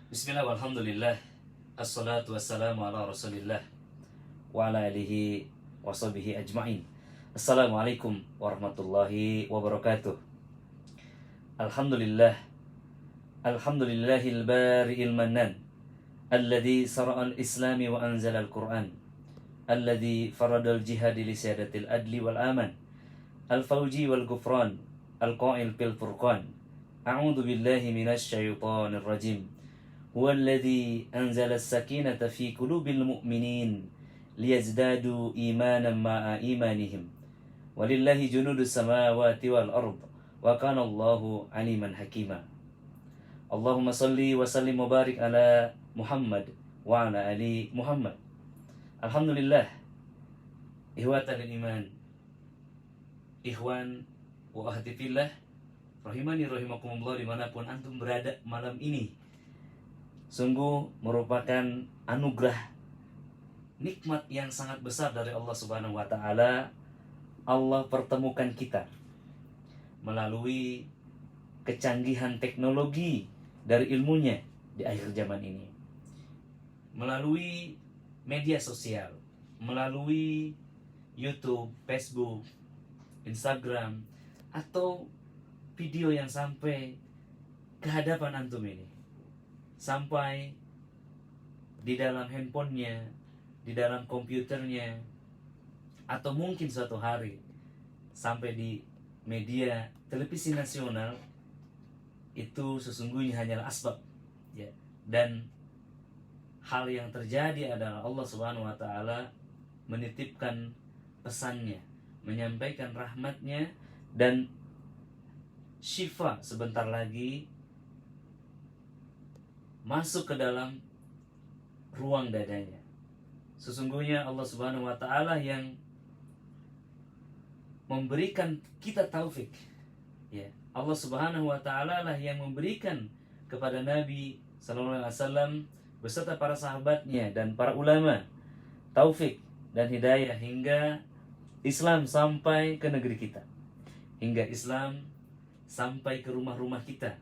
Bismillah walhamdulillah. Assalatu wassalamu ala rasulillah wa ala alihi wa sahbihi ajma'in. Assalamualaikum warahmatullahi wabarakatuh. Alhamdulillah. Alhamdulillahil bari'il mannan, alladhi sara'al islami wa anzalal qur'an, alladhi faradal jihadi li siyadatil adli wal aman, al-fawji wal gufran, al-qa'il fil furqan. A'udzu billahi minasy syaithanir rajim. هو الذي أنزل السكينة في قلوب المؤمنين ليزدادوا إيمانا مع إيمانهم ولله جنود السماوات والأرض وكان الله عليما حكيما. اللهم صل وسلم وبارك على محمد وعلى آل محمد. Alhamdulillah, ihwatan iman, ikhwan wa ahdi fillah, rahimani rahimakumullah dimanapun antum berada malam ini. Sungguh merupakan anugerah, nikmat yang sangat besar dari Allah Subhanahu wa Ta'ala. Allah pertemukan kita melalui kecanggihan teknologi dari ilmunya di akhir zaman ini, melalui media sosial, melalui YouTube, Facebook, Instagram, atau video yang sampai ke hadapan antum ini, sampai di dalam handphonenya, di dalam komputernya, atau mungkin suatu hari sampai di media televisi nasional. Itu sesungguhnya hanyalah asbab, ya. Dan hal yang terjadi adalah Allah Subhanahu wa Ta'ala menitipkan pesannya, menyampaikan rahmatnya, dan syifa sebentar lagi masuk ke dalam ruang dadanya. Sesungguhnya Allah Subhanahu wa Ta'ala yang memberikan kita taufik, ya. Allah Subhanahu wa Ta'ala lah yang memberikan kepada Nabi sallallahu alaihi wasallam beserta para sahabatnya dan para ulama taufik dan hidayah hingga Islam sampai ke negeri kita, hingga Islam sampai ke rumah-rumah kita,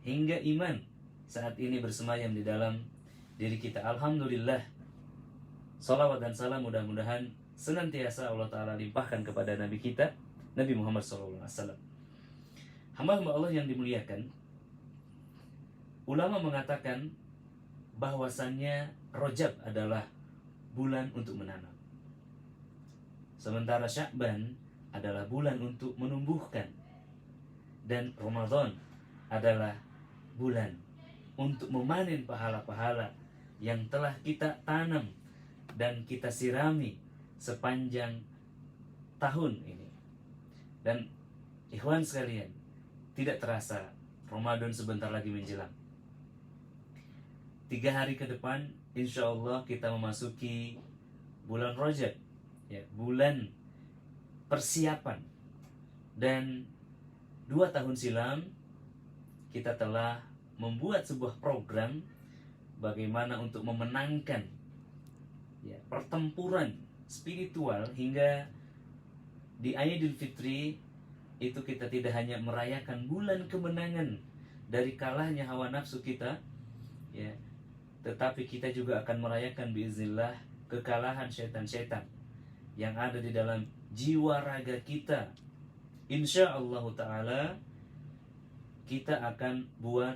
hingga iman saat ini bersemayam di dalam diri kita. Alhamdulillah, salawat dan salam mudah-mudahan senantiasa Allah Ta'ala limpahkan kepada Nabi kita, Nabi Muhammad SAW. Hamba-hamba Allah yang dimuliakan, ulama mengatakan bahwasannya Rajab adalah bulan untuk menanam, sementara Sya'ban adalah bulan untuk menumbuhkan, dan Ramadan adalah bulan untuk memanen pahala-pahala yang telah kita tanam dan kita sirami sepanjang tahun ini. Dan ikhwan sekalian, tidak terasa Ramadan sebentar lagi menjelang. 3 hari ke depan insya Allah kita memasuki bulan Rajab, ya, bulan persiapan. Dan 2 tahun silam kita telah membuat sebuah program bagaimana untuk memenangkan, ya, pertempuran spiritual hingga di Aidil Fitri itu kita tidak hanya merayakan bulan kemenangan dari kalahnya hawa nafsu kita, ya, tetapi kita juga akan merayakan biiznillah kekalahan syaitan-syaitan yang ada di dalam jiwa raga kita. Insya Allah Ta'ala kita akan buat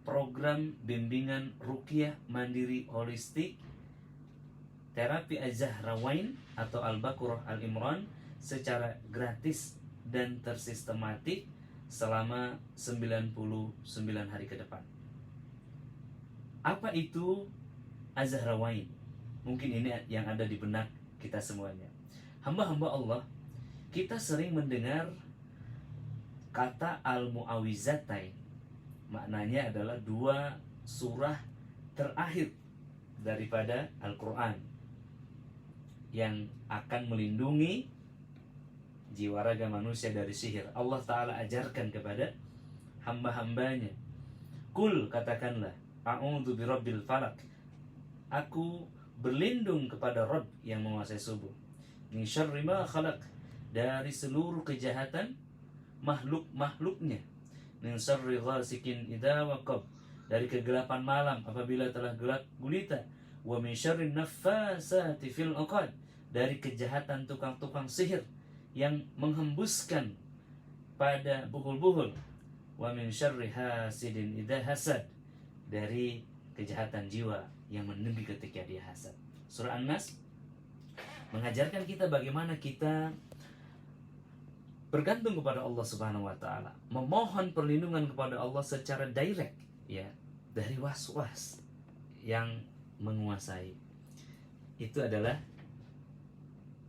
program bimbingan ruqyah mandiri holistik terapi Az-Zahrawain atau Al-Baqarah Al-Imran secara gratis dan tersistematik selama 99 hari ke depan. Apa itu Az-Zahrawain? Mungkin ini yang ada di benak kita semuanya. Hamba-hamba Allah, kita sering mendengar kata Al-Mu'awizatain. Maknanya adalah 2 surah terakhir daripada Al-Quran yang akan melindungi jiwa raga manusia dari sihir. Allah Ta'ala ajarkan kepada hamba-hambanya, Kul, katakanlah, a'udzu birabbil falak, aku berlindung kepada Rabb yang menguasai subuh, min syarri ma khalaq, dari seluruh kejahatan makhluk-makhluknya, min syarri ghasikin idza waqab, dari kegelapan malam apabila telah gelap gulita, wa min syarrin naffasati fil 'uqad, dari kejahatan tukang-tukang sihir yang menghembuskan pada buhul-buhul, wa min syarri hasidin idza hasad, dari kejahatan jiwa yang menendih ketika dia hasad. Surah An-Nas mengajarkan kita bagaimana kita bergantung kepada Allah Subhanahu wa taala, memohon perlindungan kepada Allah secara direct, ya, dari was-was yang menguasai. Itu adalah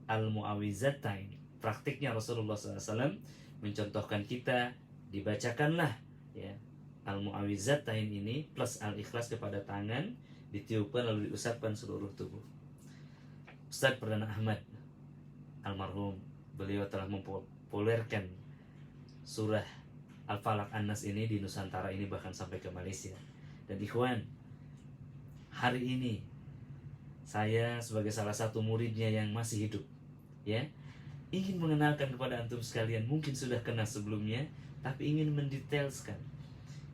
al-mu'awizatain. Praktiknya Rasulullah SAW mencontohkan kita, dibacakanlah, ya, al-mu'awizatain ini plus al-ikhlas kepada tangan, ditiupkan lalu diusapkan seluruh tubuh. Ustaz Perdana Ahmad almarhum, beliau telah mempopulerkan surah Al-Falaq An-Nas ini di Nusantara ini, bahkan sampai ke Malaysia. Dan ikhwan, hari ini saya sebagai salah satu muridnya yang masih hidup, ya, ingin mengenalkan kepada antum sekalian, mungkin sudah kenal sebelumnya, tapi ingin mendetailkan.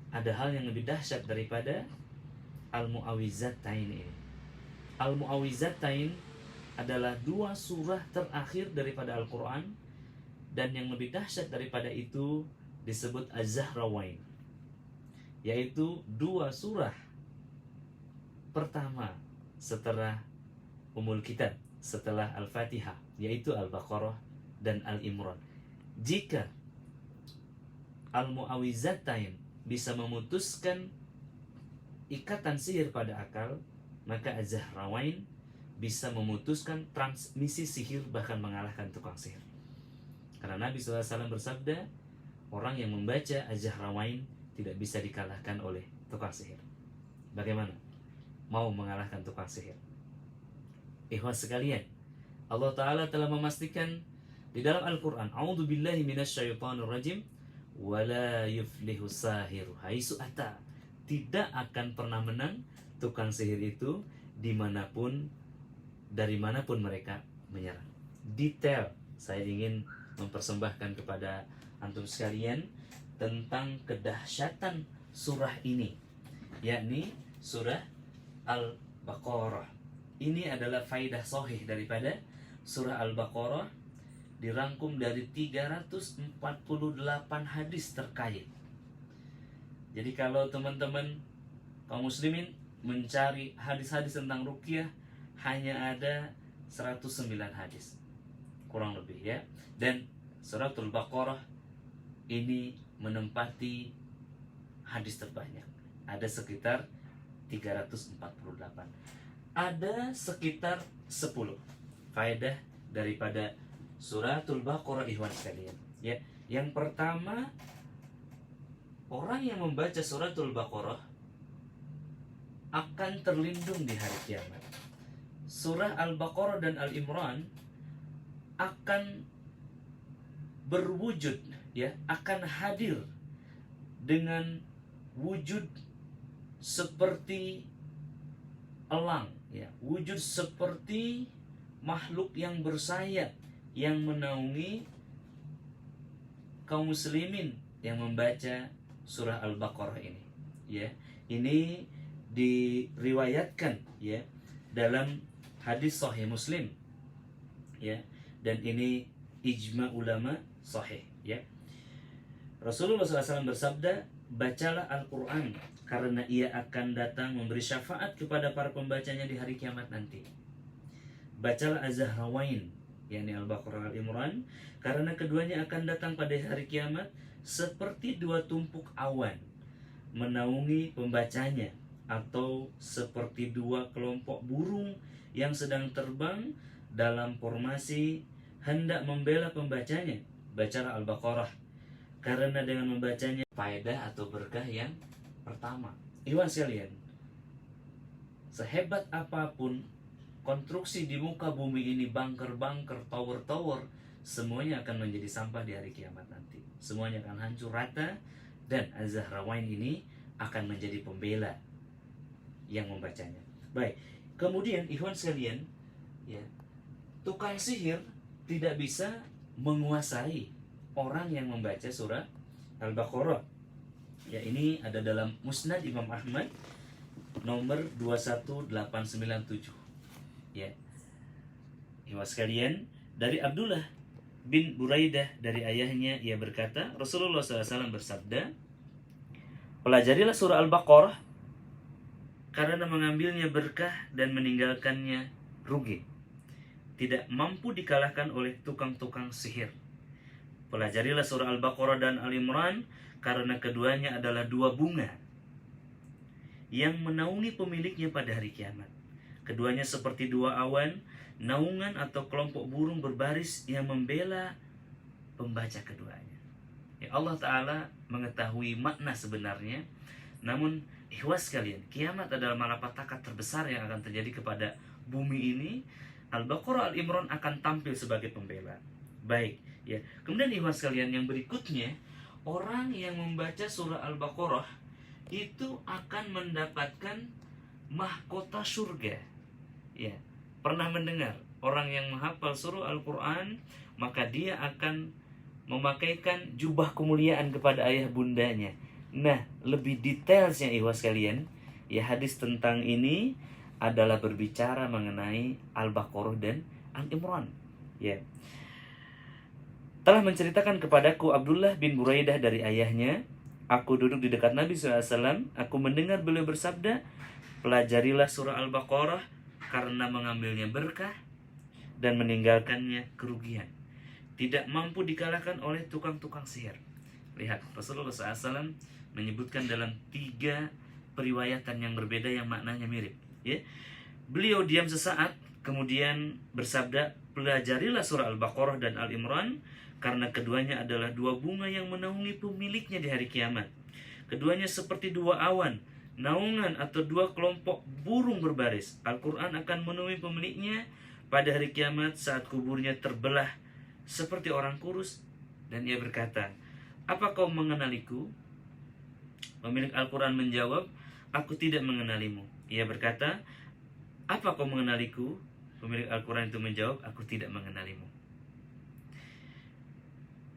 Ada hal yang lebih dahsyat daripada Al-Mu'awizatain ini. Al-Mu'awizatain adalah 2 surah terakhir daripada Al-Quran, dan yang lebih dahsyat daripada itu disebut Az-Zahrawain, yaitu 2 surah pertama setelah Ummul Kitab, setelah Al-Fatihah, yaitu Al-Baqarah dan Al-Imran. Jika Al-Mu'awizatain bisa memutuskan ikatan sihir pada akal, maka Az-Zahrawain bisa memutuskan transmisi sihir, bahkan mengalahkan tukang sihir. Karena Nabi SAW bersabda, orang yang membaca Az-Zahrawain tidak bisa dikalahkan oleh tukang sihir. Bagaimana mau mengalahkan tukang sihir? Ikhwan sekalian, Allah Ta'ala telah memastikan di dalam Al-Quran, A'udzu billahi minasyaitonir rajim, wala yuflihu sahiru haitsu ata, tidak akan pernah menang tukang sihir itu dimanapun, dari manapun mereka menyerang. Detail saya ingin mempersembahkan kepada antum sekalian tentang kedahsyatan surah ini, yakni surah Al-Baqarah. Ini adalah faidah sahih daripada surah Al-Baqarah, dirangkum dari 348 hadis terkait. Jadi kalau teman-teman kaum muslimin mencari hadis-hadis tentang ruqyah, hanya ada 109 hadis kurang lebih, ya. Dan suratul Baqarah ini menempati hadis terbanyak, ada sekitar 348. Ada sekitar 10 faedah daripada suratul Baqarah, ikhwan sekalian, ya. Yang pertama, orang yang membaca suratul Baqarah akan terlindung di hari kiamat. Surah Al-Baqarah dan Al-Imran akan berwujud, ya, akan hadir dengan wujud seperti elang, ya, wujud seperti makhluk yang bersayap yang menaungi kaum muslimin yang membaca surah Al-Baqarah ini, ya. Ini diriwayatkan, ya, dalam hadis sahih Muslim, ya, dan ini ijma ulama sahih, ya. Rasulullah SAW bersabda, bacalah Al-Quran karena ia akan datang memberi syafaat kepada para pembacanya di hari kiamat nanti. Bacalah Az-Zahrawain, yakni Al-Baqarah Al-Imran, karena keduanya akan datang pada hari kiamat seperti 2 tumpuk awan menaungi pembacanya, atau seperti 2 kelompok burung yang sedang terbang dalam formasi hendak membela pembacanya. Bacalah Al-Baqarah karena dengan membacanya faedah atau berkah yang pertama. Ikhwan sekalian, sehebat apapun konstruksi di muka bumi ini, bunker-bunker, tower-tower, semuanya akan menjadi sampah di hari kiamat nanti. Semuanya akan hancur rata, dan Az-Zahrawain ini akan menjadi pembela yang membacanya. Baik, kemudian ikhwan sekalian, ya, tukang sihir tidak bisa menguasai orang yang membaca surah Al-Baqarah, Ya, ini ada dalam Musnad Imam Ahmad nomor 21897. Ya. Ikhwas sekalian, dari Abdullah bin Buraidah dari ayahnya, ia berkata, Rasulullah SAW bersabda, pelajarilah surah Al-Baqarah karena mengambilnya berkah dan meninggalkannya rugi. Tidak mampu dikalahkan oleh tukang-tukang sihir. Pelajarilah surah Al-Baqarah dan Al-Imran karena keduanya adalah dua bunga yang menaungi pemiliknya pada hari kiamat. Keduanya seperti dua awan, naungan atau kelompok burung berbaris yang membela pembaca keduanya. Ya, Allah Ta'ala mengetahui makna sebenarnya. Namun ikhwas sekalian, kiamat adalah malapetaka terbesar yang akan terjadi kepada bumi ini. Al-Baqarah, Al-Imran akan tampil sebagai pembela. Baik, ya. Kemudian ikhwas sekalian, yang berikutnya, orang yang membaca surah Al-Baqarah itu akan mendapatkan mahkota surga. Ya, pernah mendengar orang yang menghafal surah Al-Quran, maka dia akan memakaikan jubah kemuliaan kepada ayah bundanya. Nah, lebih detailsnya ikhwas sekalian, ya, hadis tentang ini adalah berbicara mengenai Al-Baqarah dan Al-Imran. Ya. Telah menceritakan kepadaku Abdullah bin Buraidah dari ayahnya, aku duduk di dekat Nabi SAW, aku mendengar beliau bersabda, pelajarilah surah Al-Baqarah karena mengambilnya berkah dan meninggalkannya kerugian. Tidak mampu dikalahkan oleh tukang-tukang sihir. Lihat, Rasulullah SAW menyebutkan dalam 3 periwayatan yang berbeda yang maknanya mirip. Ya. Beliau diam sesaat, kemudian bersabda, pelajarilah surah Al-Baqarah dan Al-Imran karena keduanya adalah dua bunga yang menaungi pemiliknya di hari kiamat. Keduanya seperti dua awan, naungan atau dua kelompok burung berbaris. Al-Quran akan menemui pemiliknya pada hari kiamat saat kuburnya terbelah seperti orang kurus. Dan ia berkata, apa kau mengenaliku? Pemilik Al-Quran menjawab, aku tidak mengenalimu. Ia berkata, apa kau mengenaliku? Pemilik Al-Quran itu menjawab, aku tidak mengenalimu.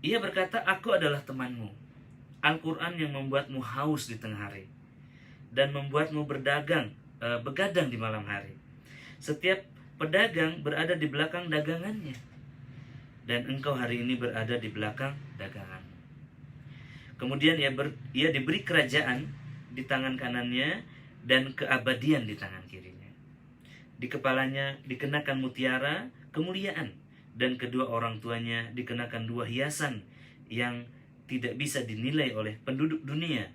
Ia berkata, aku adalah temanmu, Al-Quran yang membuatmu haus di tengah hari dan membuatmu begadang di malam hari. Setiap pedagang berada di belakang dagangannya, dan engkau hari ini berada di belakang daganganmu. Kemudian ia diberi kerajaan di tangan kanannya dan keabadian di tangan kirinya. Di kepalanya dikenakan mutiara kemuliaan, dan kedua orang tuanya dikenakan 2 hiasan yang tidak bisa dinilai oleh penduduk dunia.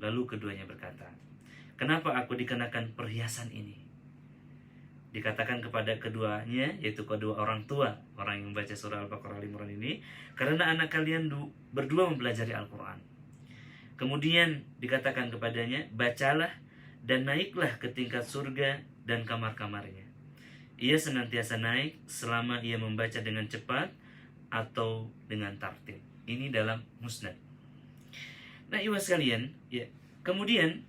Lalu keduanya berkata, kenapa aku dikenakan perhiasan ini? Dikatakan kepada keduanya, yaitu kedua orang tua orang yang membaca surah Al-Baqarah Al-Imran ini, karena anak kalian berdua mempelajari Al-Quran. Kemudian dikatakan kepadanya, bacalah dan naiklah ke tingkat surga dan kamar-kamarnya. Ia senantiasa naik selama ia membaca dengan cepat atau dengan tartil. Ini dalam Musnad. Nah, ikhwas sekalian, ya. Kemudian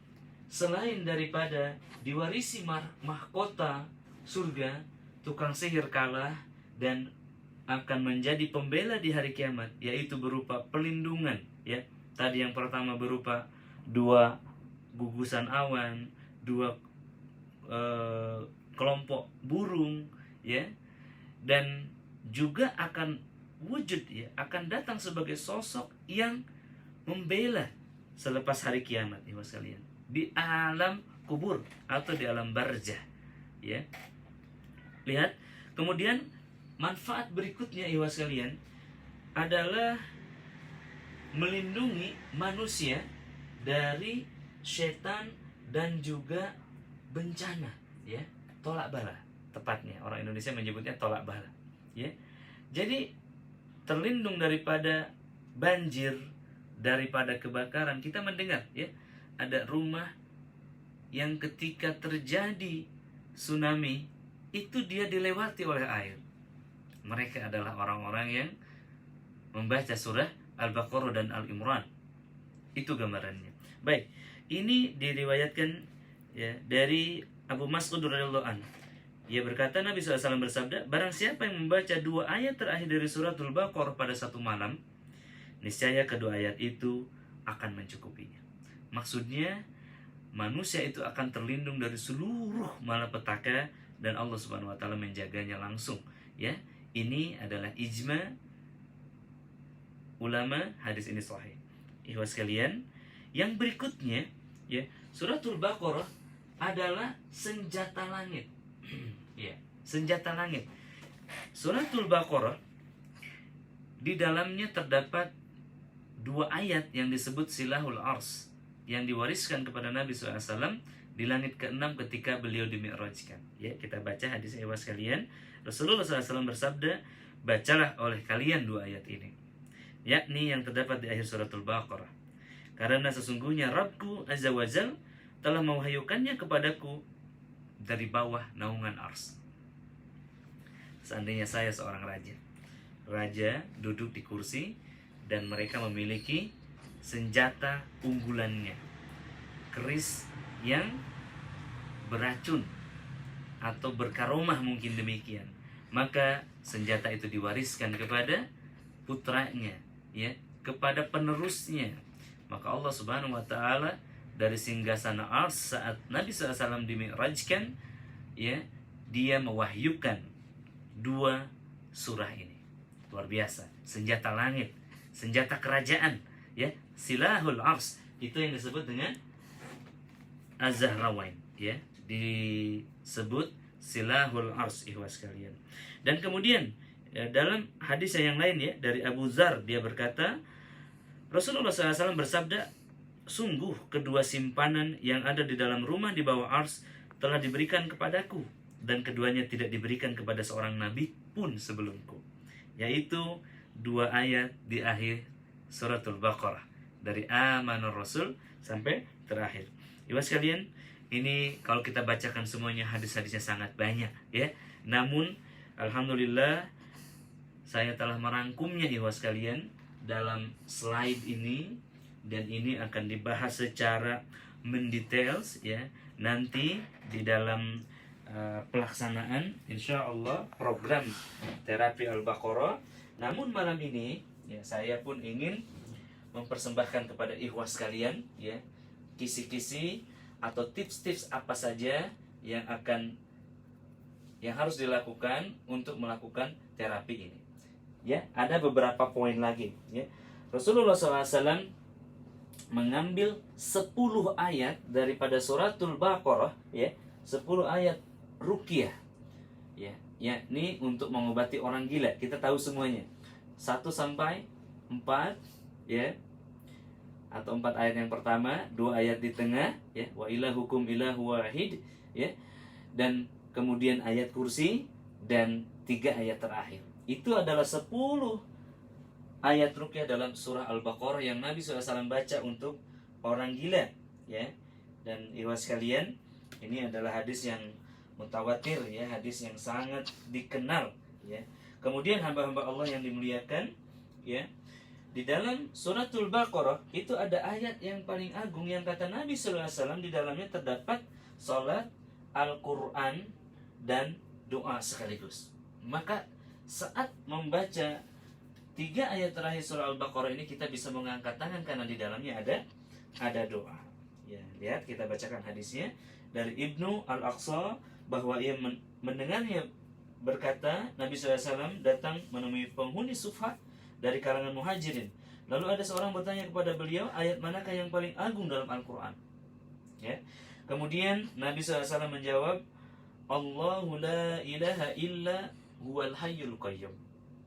selain daripada diwarisi mahkota surga, tukang sihir kalah dan akan menjadi pembela di hari kiamat, yaitu berupa pelindungan. Ya, tadi yang pertama berupa 2 gugusan awan, 2 kelompok burung, ya, dan juga akan wujud, ya, akan datang sebagai sosok yang membela selepas hari kiamat, ikhwas sekalian, di alam kubur atau di alam barzah, ya. Lihat, kemudian manfaat berikutnya ikhwas sekalian adalah melindungi manusia dari setan dan juga bencana, ya, tolak bala, tepatnya orang Indonesia menyebutnya tolak bala, ya. Jadi terlindung daripada banjir, daripada kebakaran. Kita mendengar, ya, ada rumah yang ketika terjadi tsunami itu dia dilewati oleh air. Mereka adalah orang-orang yang membaca surah Al-Baqarah dan Al-Imran. Itu gambarannya. Baik, ini diriwayatkan, ya, dari Abu Mas'ud radhiyallahu anhu. Ia berkata, Nabi SAW bersabda, barang siapa yang membaca 2 ayat terakhir dari suratul Baqarah pada satu malam, niscaya kedua ayat itu akan mencukupinya. Maksudnya manusia itu akan terlindung dari seluruh malapetaka dan Allah Subhanahu wa taala menjaganya langsung, ya. Ini adalah ijma ulama, hadis ini sahih. Ikhwas sekalian, yang berikutnya, ya, suratul Baqarah adalah senjata langit. Ya, senjata langit. Suratul Baqarah di dalamnya terdapat 2 ayat yang disebut silahul ars, yang diwariskan kepada Nabi SAW di langit ke-6 ketika beliau dimi'rajkan. Ya, kita baca hadis ikhwas sekalian. Rasulullah SAW bersabda, bacalah oleh kalian 2 ayat ini, yakni yang terdapat di akhir suratul Baqarah. Karena sesungguhnya Rabbku Azza wa Jal telah mewahyukannya kepadaku dari bawah naungan ars. Seandainya saya seorang raja duduk di kursi dan mereka memiliki senjata unggulannya, keris yang beracun atau berkaromah mungkin demikian, maka senjata itu diwariskan kepada putranya, ya, kepada penerusnya. Maka Allah Subhanahu wa taala dari singgasana ars saat Nabi SAW dimi'rajkan, ya, dia mewahyukan 2 surah ini. Luar biasa, senjata langit, senjata kerajaan, ya, silahul ars, itu yang disebut dengan Az-Zahrawain, ya, disebut silahul ars, ikhwas kalian. Dan kemudian ya, dalam hadis yang lain, ya, dari Abu Dzar, dia berkata, Rasulullah SAW bersabda, sungguh kedua simpanan yang ada di dalam rumah di bawah ars telah diberikan kepadaku, dan keduanya tidak diberikan kepada seorang nabi pun sebelumku, yaitu 2 ayat di akhir suratul Baqarah, dari Amanur Rasul sampai terakhir. Ikhwas sekalian, ini kalau kita bacakan semuanya hadis-hadisnya sangat banyak, ya. Namun alhamdulillah saya telah merangkumnya, ikhwas sekalian, dalam slide ini, dan ini akan dibahas secara mendetails, ya, nanti di dalam pelaksanaan insya Allah program terapi Al-Baqarah. Namun malam ini, ya, saya pun ingin mempersembahkan kepada ikhwas sekalian, ya, kisi-kisi atau tips-tips apa saja yang harus dilakukan untuk melakukan terapi ini. Ya, ada beberapa poin lagi, ya. Rasulullah SAW mengambil 10 ayat daripada suratul Baqarah, ya, 10 ayat ruqyah, ya, yakni untuk mengobati orang gila. Kita tahu semuanya 1 sampai 4, ya, atau 4 ayat yang pertama, 2 ayat di tengah, ya, wa ilahukum ilahu wahid, ya, dan kemudian ayat kursi, dan 3 ayat terakhir. Itu adalah 10 ayat ruqyah dalam surah Al-Baqarah yang Nabi SAW baca untuk orang gila, ya. Dan ikhwas sekalian, ini adalah hadis yang mutawatir, ya, hadis yang sangat dikenal, ya. Kemudian hamba-hamba Allah yang dimuliakan, ya, di dalam suratul Baqarah itu ada ayat yang paling agung yang kata Nabi SAW di dalamnya terdapat salat, Al-Quran, dan doa sekaligus. Maka saat membaca 3 ayat terakhir surah Al-Baqarah ini, kita bisa mengangkat tangan karena di dalamnya ada doa. Ya, lihat, kita bacakan hadisnya dari Ibnu Al-Aqsa, bahwa ia mendengarnya berkata, Nabi SAW datang menemui penghuni Sufa dari kalangan muhajirin. Lalu ada seorang bertanya kepada beliau, ayat manakah yang paling agung dalam Al-Quran? Ya. Kemudian Nabi SAW menjawab, Allahu la ilaha illa huwal hayyul qayyum,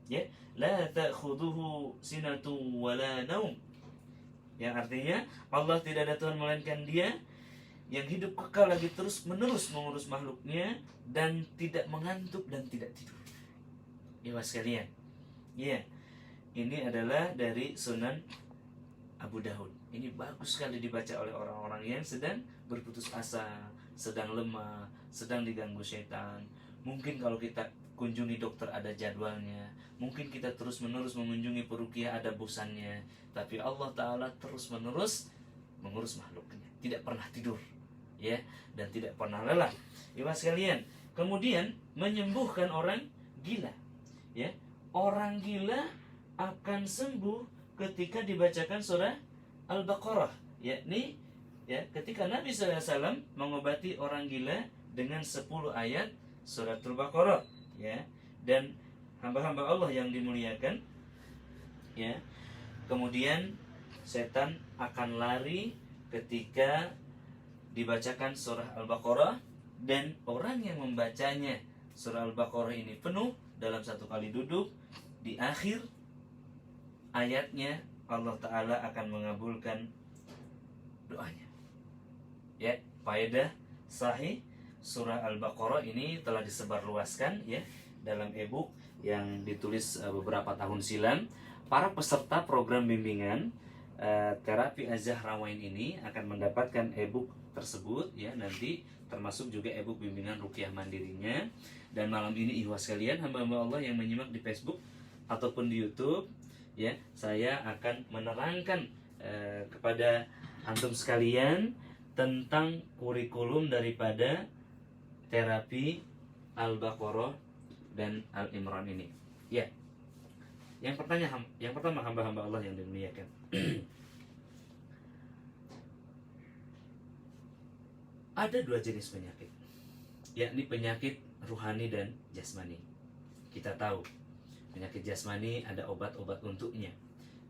ya, la ta'khuduhu sinatu wa la naum, yang artinya Allah tidak ada Tuhan melainkan Dia yang hidup kekal lagi terus menerus mengurus makhluknya, dan tidak mengantuk dan tidak tidur. Ikhwas sekalian, ya, ini adalah dari Sunan Abu Daud. Ini bagus sekali dibaca oleh orang-orang yang sedang berputus asa, sedang lemah, sedang diganggu setan. Mungkin kalau kita kunjungi dokter ada jadwalnya, mungkin kita terus menerus mengunjungi peruqyah ada bosannya, tapi Allah Ta'ala terus menerus mengurus makhluknya, tidak pernah tidur, ya, dan tidak pernah lelah. Ikhwas sekalian, kemudian menyembuhkan orang gila, ya. Orang gila akan sembuh ketika dibacakan surah Al-Baqarah, yakni ya, ketika Nabi SAW mengobati orang gila dengan 10 ayat suratul Baqarah, ya. Dan hamba-hamba Allah yang dimuliakan, ya, kemudian setan akan lari ketika dibacakan surah Al-Baqarah, dan orang yang membacanya surah Al-Baqarah ini penuh dalam satu kali duduk, di akhir ayatnya Allah Ta'ala akan mengabulkan doanya. Ya, faedah sahih surah Al-Baqarah ini telah disebarluaskan, ya, dalam e-book yang ditulis beberapa tahun silam. Para peserta program bimbingan terapi Az-Zahrawain ini akan mendapatkan e-book tersebut, ya, nanti termasuk juga e-book bimbingan ruqyah mandirinya. Dan malam ini ikhwas sekalian, hamba-hamba Allah yang menyimak di Facebook ataupun di YouTube, ya, saya akan menerangkan kepada antum sekalian tentang kurikulum daripada terapi Al-Baqarah dan Al-Imran ini. Ya. Yang pertama hamba-hamba Allah yang dimuliakan. Ada 2 jenis penyakit, yakni penyakit ruhani dan jasmani. Kita tahu penyakit jasmani ada obat-obat untuknya.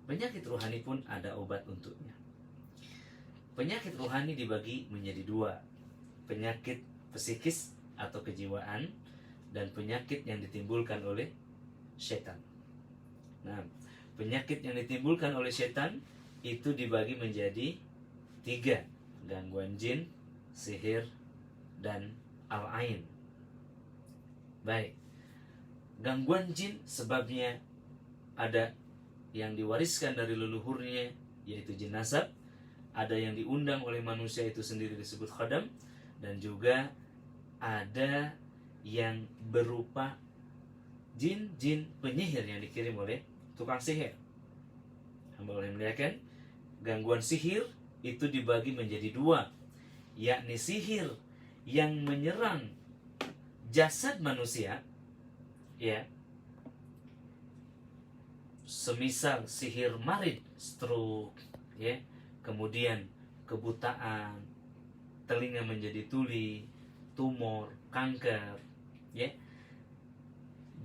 Penyakit ruhani pun ada obat untuknya. Penyakit ruhani dibagi menjadi 2. Penyakit psikis atau kejiwaan, dan penyakit yang ditimbulkan oleh setan. Nah, penyakit yang ditimbulkan oleh setan itu dibagi menjadi 3. Gangguan jin, sihir, dan al-ain. Baik. Gangguan jin sebabnya ada yang diwariskan dari leluhurnya, yaitu jin nasab. Ada yang diundang oleh manusia, itu sendiri disebut khadam. Dan juga ada yang berupa jin-jin penyihir yang dikirim oleh tukang sihir. Hamba Allah yang muliakan, gangguan sihir itu dibagi menjadi 2, yakni sihir yang menyerang jasad manusia, ya, semisal sihir marid, stroke, ya, kemudian kebutaan, telinga menjadi tuli, tumor, kanker, ya.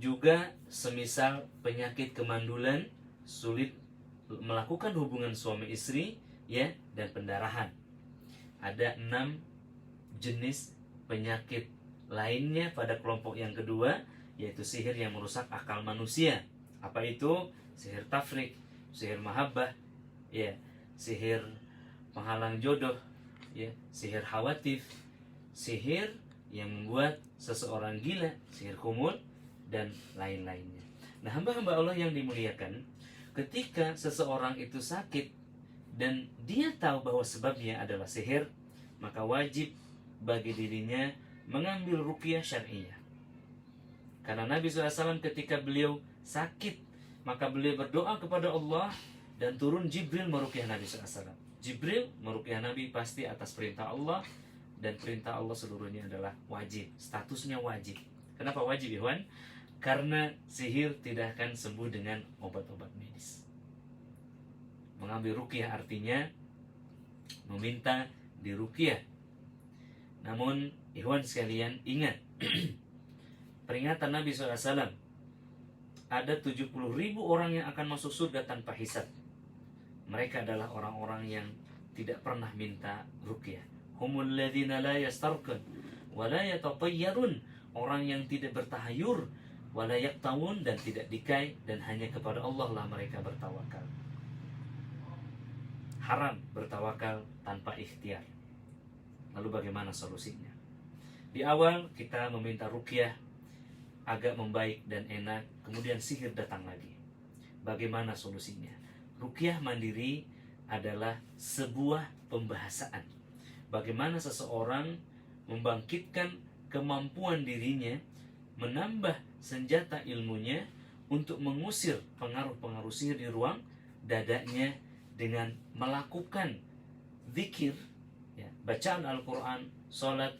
Juga semisal penyakit kemandulan, sulit melakukan hubungan suami istri, ya, dan pendarahan. Ada 6 jenis penyakit lainnya pada kelompok yang kedua, yaitu sihir yang merusak akal manusia. Apa itu? Sihir tafrik, sihir mahabbah, ya, sihir penghalang jodoh, ya, sihir khawatif, sihir yang membuat seseorang gila, sihir kumul, dan lain-lainnya. Nah, hamba-hamba Allah yang dimuliakan, ketika seseorang itu sakit dan dia tahu bahwa sebabnya adalah sihir, maka wajib bagi dirinya mengambil ruqyah syar'iyah. Karena Nabi SAW ketika beliau sakit, maka beliau berdoa kepada Allah dan turun Jibril meruqyah Nabi SAW. Jibril meruqyah Nabi pasti atas perintah Allah, dan perintah Allah seluruhnya adalah wajib, statusnya wajib. Kenapa wajib, Ikhwan? Karena sihir tidak akan sembuh dengan obat-obat medis. Mengambil ruqyah artinya meminta diruqyah. Namun, Ikhwan sekalian, ingat peringatan Nabi SAW, ada 70.000 orang yang akan masuk surga tanpa hisab. Mereka adalah orang-orang yang tidak pernah minta ruqyah. Humul ladzina la yastarqun wa la yatatayyarun, orang yang tidak bertahayur, wa la yaqtawun, dan tidak dikai, dan hanya kepada Allah lah mereka bertawakal. Haram bertawakal tanpa ikhtiar. Lalu bagaimana solusinya? Di awal kita meminta ruqyah agak membaik dan enak, kemudian sihir datang lagi. Bagaimana solusinya? Ruqyah mandiri adalah sebuah pembahasan. Bagaimana seseorang membangkitkan kemampuan dirinya, menambah senjata ilmunya untuk mengusir pengaruh-pengaruh sihir di ruang dadanya dengan melakukan zikir, ya, bacaan Al-Quran, sholat,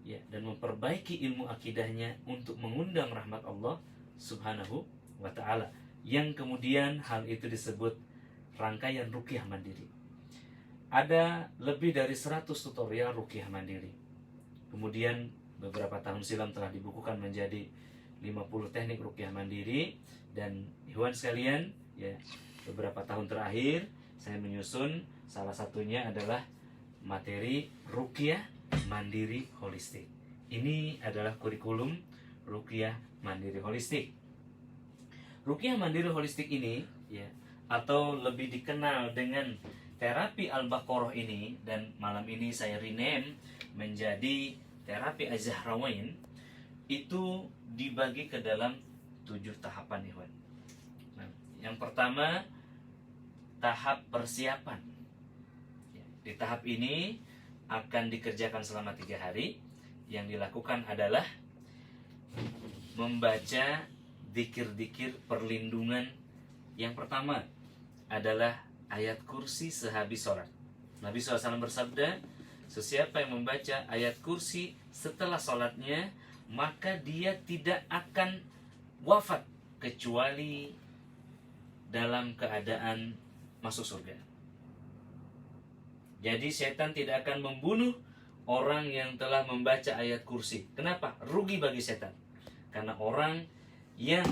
ya, dan memperbaiki ilmu akidahnya untuk mengundang rahmat Allah Subhanahu wa ta'ala. Yang kemudian hal itu disebut rangkaian ruqyah mandiri. ada lebih dari 100 tutorial ruqyah mandiri. Kemudian beberapa tahun silam telah dibukukan menjadi 50 teknik ruqyah mandiri. Dan ikhwan sekalian, ya, beberapa tahun terakhir saya menyusun salah satunya adalah materi ruqyah mandiri holistik. Ini adalah kurikulum ruqyah mandiri holistik. Ruqyah mandiri holistik ini, ya, atau lebih dikenal dengan terapi Al-Baqarah ini, dan malam ini saya rename menjadi terapi Az-Zahrawain, itu dibagi ke dalam 7 tahapan, ikhwan. Nah, yang pertama, tahap persiapan. Di tahap ini akan dikerjakan selama 3 hari. Yang dilakukan adalah membaca dzikir-dzikir perlindungan. Yang pertama adalah ayat kursi sehabis sholat. Nabi SAW bersabda, sesiapa yang membaca ayat kursi setelah sholatnya, maka dia tidak akan wafat kecuali dalam keadaan masuk surga. Jadi setan tidak akan membunuh orang yang telah membaca ayat kursi. Kenapa? Rugi bagi setan. Karena orang yang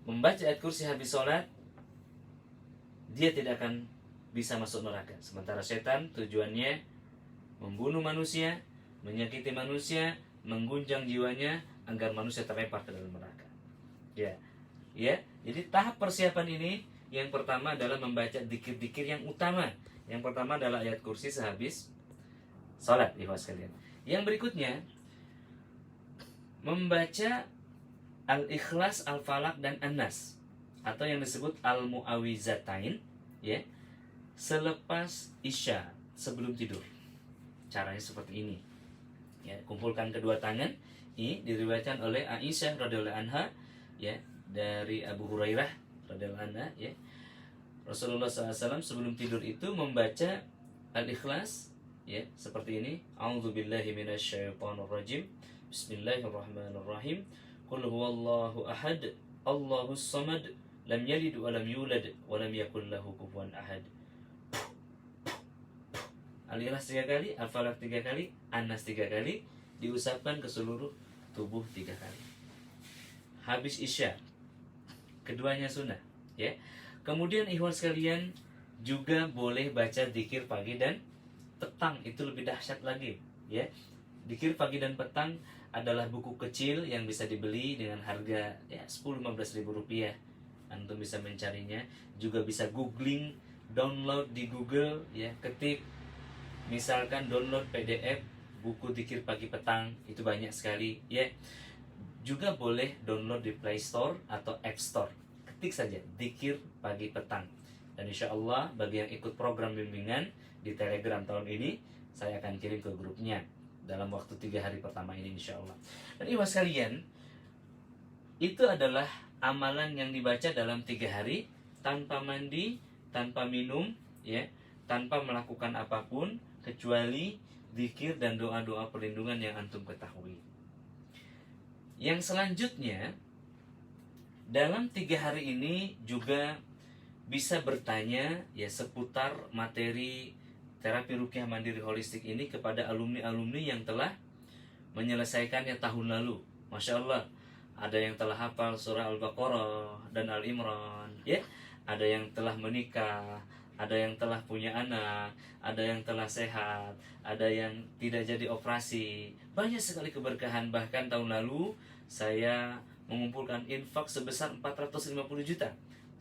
membaca ayat kursi habis sholat, dia tidak akan bisa masuk neraka. Sementara setan tujuannya membunuh manusia, menyakiti manusia, mengguncang jiwanya agar manusia terlempar ke dalam neraka. Ya. Jadi tahap persiapan ini, yang pertama adalah membaca dzikir-dzikir yang utama. Yang pertama adalah ayat kursi sehabis salat, ikhwan sekalian. Yang berikutnya membaca Al-Ikhlas, Al-Falaq, dan An-Nas, atau yang disebut Al-Mu'awizatain, ya, selepas Isya, sebelum tidur. Caranya seperti ini. Ya, kumpulkan kedua tangan. Ini diriwayatkan oleh Aisyah radhiyallahu anha, ya, dari Abu Hurairah radhiyallahu anha, ya. Rasulullah SAW sebelum tidur itu membaca Al-Ikhlas, ya, seperti ini. A'udzubillahi minasyaitonirrajim. Bismillahirrahmanirrahim. Qul huwallahu ahad, Allahus samad, lam yalid wa lam yulad wa lam yakul lahu kufuwan ahad. Al-Ikhlas 3 kali, Al-Falaq 3 kali, An-Nas 3 kali, diusapkan ke seluruh tubuh 3 kali. Habis Isya, keduanya sunnah, ya. Kemudian ikhwan sekalian juga boleh baca zikir pagi dan petang, itu lebih dahsyat lagi, ya. Zikir pagi dan petang adalah buku kecil yang bisa dibeli dengan harga, ya, 10-15 ribu rupiah. Antum bisa mencarinya, juga bisa googling, download di Google, ya, ketik misalkan download PDF buku zikir pagi petang, itu banyak sekali, ya. Juga boleh download di Play Store atau App Store. Ketik saja zikir pagi petang. Dan insya Allah bagi yang ikut program bimbingan di Telegram tahun ini, saya akan kirim ke grupnya dalam waktu 3 hari pertama ini insya Allah. Dan ikhwan sekalian, itu adalah amalan yang dibaca dalam 3 hari, tanpa mandi, tanpa minum, ya, tanpa melakukan apapun kecuali zikir dan doa-doa perlindungan yang antum ketahui. Yang selanjutnya, dalam 3 hari ini juga bisa bertanya, ya, seputar materi terapi ruqyah mandiri holistik ini kepada alumni-alumni yang telah menyelesaikannya tahun lalu. Masya Allah, ada yang telah hafal surah Al-Baqarah dan Al-Imran, ya. Ada yang telah menikah, ada yang telah punya anak, ada yang telah sehat, ada yang tidak jadi operasi. Banyak sekali keberkahan. Bahkan tahun lalu saya mengumpulkan infak sebesar 450 juta,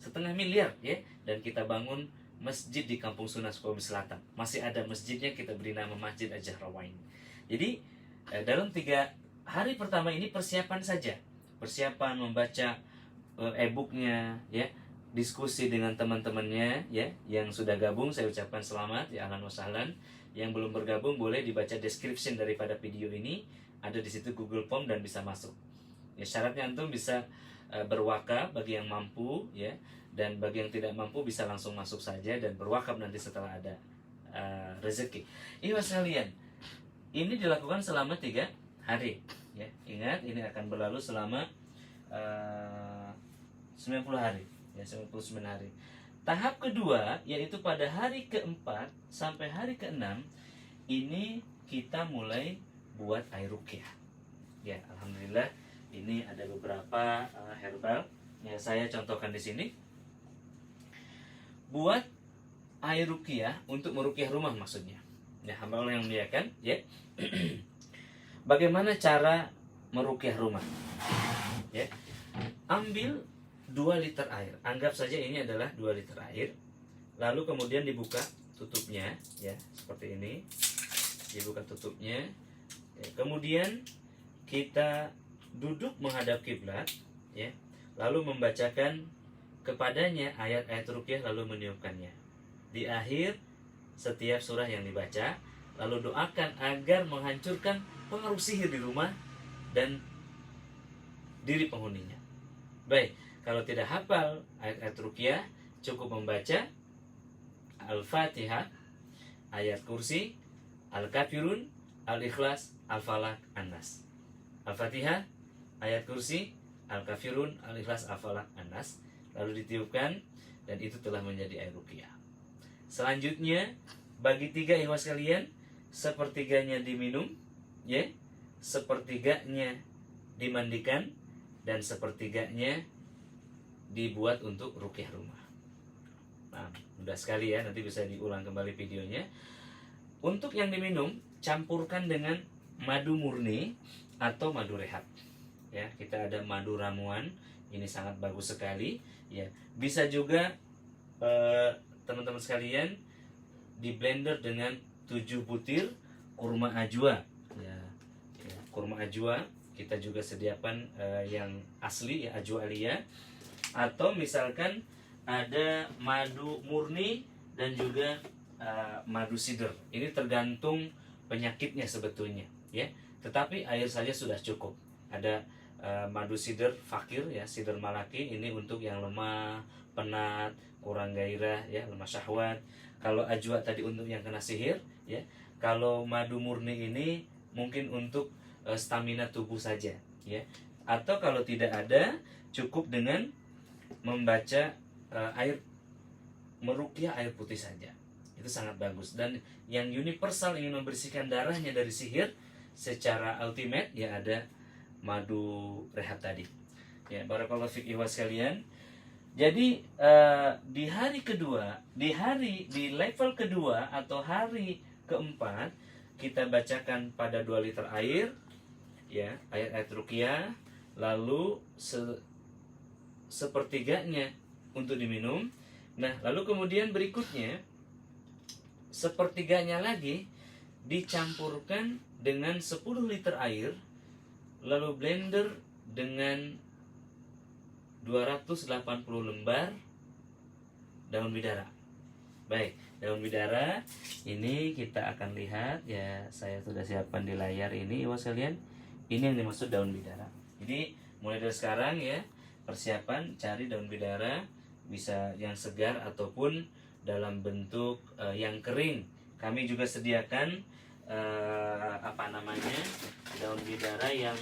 0,5 miliar, ya. Dan kita bangun masjid di Kampung Sunan Sukabumi Selatan. Masih ada masjidnya, kita beri nama Masjid Az-Zahrawain. Jadi dalam 3 hari pertama ini persiapan saja. Persiapan membaca e-booknya, ya, diskusi dengan teman-temannya, ya, yang sudah gabung saya ucapkan selamat, ya, ahlan wa sahlan. Yang belum bergabung boleh dibaca description daripada video ini, ada di situ Google Form dan bisa masuk. Ya, syaratnya antum bisa berwakaf bagi yang mampu, ya, dan bagi yang tidak mampu bisa langsung masuk saja dan berwakaf nanti setelah ada rezeki. Ini mas kalian, ini dilakukan selama 3 hari, ya. Ingat, ini akan berlalu selama 90 hari, ya, 99 hari. Tahap kedua, yaitu pada hari keempat sampai hari keenam, ini kita mulai buat air ruqyah. Ya, alhamdulillah ini ada beberapa herbal. Ya, saya contohkan di sini. Buat air ruqyah untuk meruqyah rumah maksudnya. Ya, hamba Allah yang muliakan, ya. Bagaimana cara meruqyah rumah? Ya. Ambil 2 liter air. Anggap saja ini adalah 2 liter air. Lalu kemudian dibuka tutupnya, ya, seperti ini. Dibuka tutupnya. Ya, kemudian kita duduk menghadap kiblat, ya. Lalu membacakan kepadanya ayat-ayat ruqyah lalu meniupkannya. Di akhir setiap surah yang dibaca, lalu doakan agar menghancurkan pengaruh sihir di rumah dan diri penghuninya. Baik, kalau tidak hafal ayat-ayat ruqyah, cukup membaca Al-Fatihah, ayat kursi, Al-Kafirun, Al-Ikhlas, Al-Falaq, An-Nas. Al-Fatihah, ayat kursi, Al-Kafirun, Al-Ikhlas, Al-Falaq, An-Nas. Lalu ditiupkan, dan itu telah menjadi air ruqyah. Selanjutnya, bagi 3 ikhwas kalian, sepertiganya diminum, ya, sepertiganya dimandikan, dan sepertiganya dibuat untuk ruqyah rumah. Nah, mudah sekali ya, nanti bisa diulang kembali videonya. Untuk yang diminum, campurkan dengan madu murni atau madu rehab. Ya, kita ada madu ramuan, ini sangat bagus sekali. Ya, bisa juga teman-teman sekalian di blender dengan 7 butir kurma ajwa. Ya, kurma ajwa kita juga sediakan yang asli, ya, ajwa alia. Atau misalkan ada madu murni dan juga madu sider. Ini tergantung penyakitnya sebetulnya, ya. Tetapi air saja sudah cukup. Ada madu sider fakir, ya, sider malaki, ini untuk yang lemah, penat, kurang gairah, ya, lemah syahwat. Kalau ajwa tadi untuk yang kena sihir, ya. Kalau madu murni ini mungkin untuk stamina tubuh saja, ya. Atau kalau tidak ada, cukup dengan membaca air meruqyah air putih saja. Itu sangat bagus. Dan yang universal ingin membersihkan darahnya dari sihir secara ultimate, ya, ada madu rehab tadi. Ya, barakallahu fiik ikhwas sekalian. Jadi di hari kedua, di level kedua atau hari keempat, kita bacakan pada 2 liter air, ya, ayat-ayat ruqyah, lalu sepertiganya untuk diminum. Nah, lalu kemudian berikutnya sepertiganya lagi dicampurkan dengan 10 liter air, lalu blender dengan 280 lembar daun bidara. Baik, daun bidara ini kita akan lihat, ya, saya sudah siapkan di layar ini, ikhwas sekalian. Ini yang dimaksud daun bidara. Jadi mulai dari sekarang, ya, persiapan cari daun bidara, bisa yang segar ataupun dalam bentuk yang kering. Kami juga sediakan daun bidara yang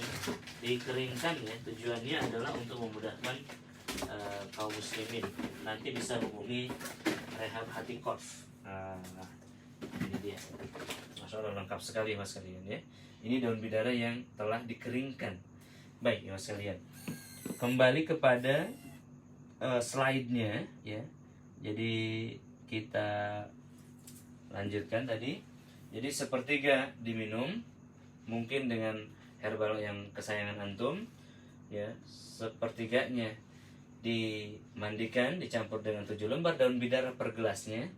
dikeringkan, ya. Tujuannya adalah untuk memudahkan kaum muslimin. Nanti bisa hubungi Rehab Hati Korf. Ini dia. Masya Allah, lengkap sekali mas kalian, ya. Ini daun bidara yang telah dikeringkan. Baik mas kalian, kembali kepada slide-nya, ya. Jadi kita lanjutkan tadi. Jadi sepertiga diminum, mungkin dengan herbal yang kesayangan antum, ya. Sepertiganya dimandikan, dicampur dengan 7 lembar daun bidara per gelasnya,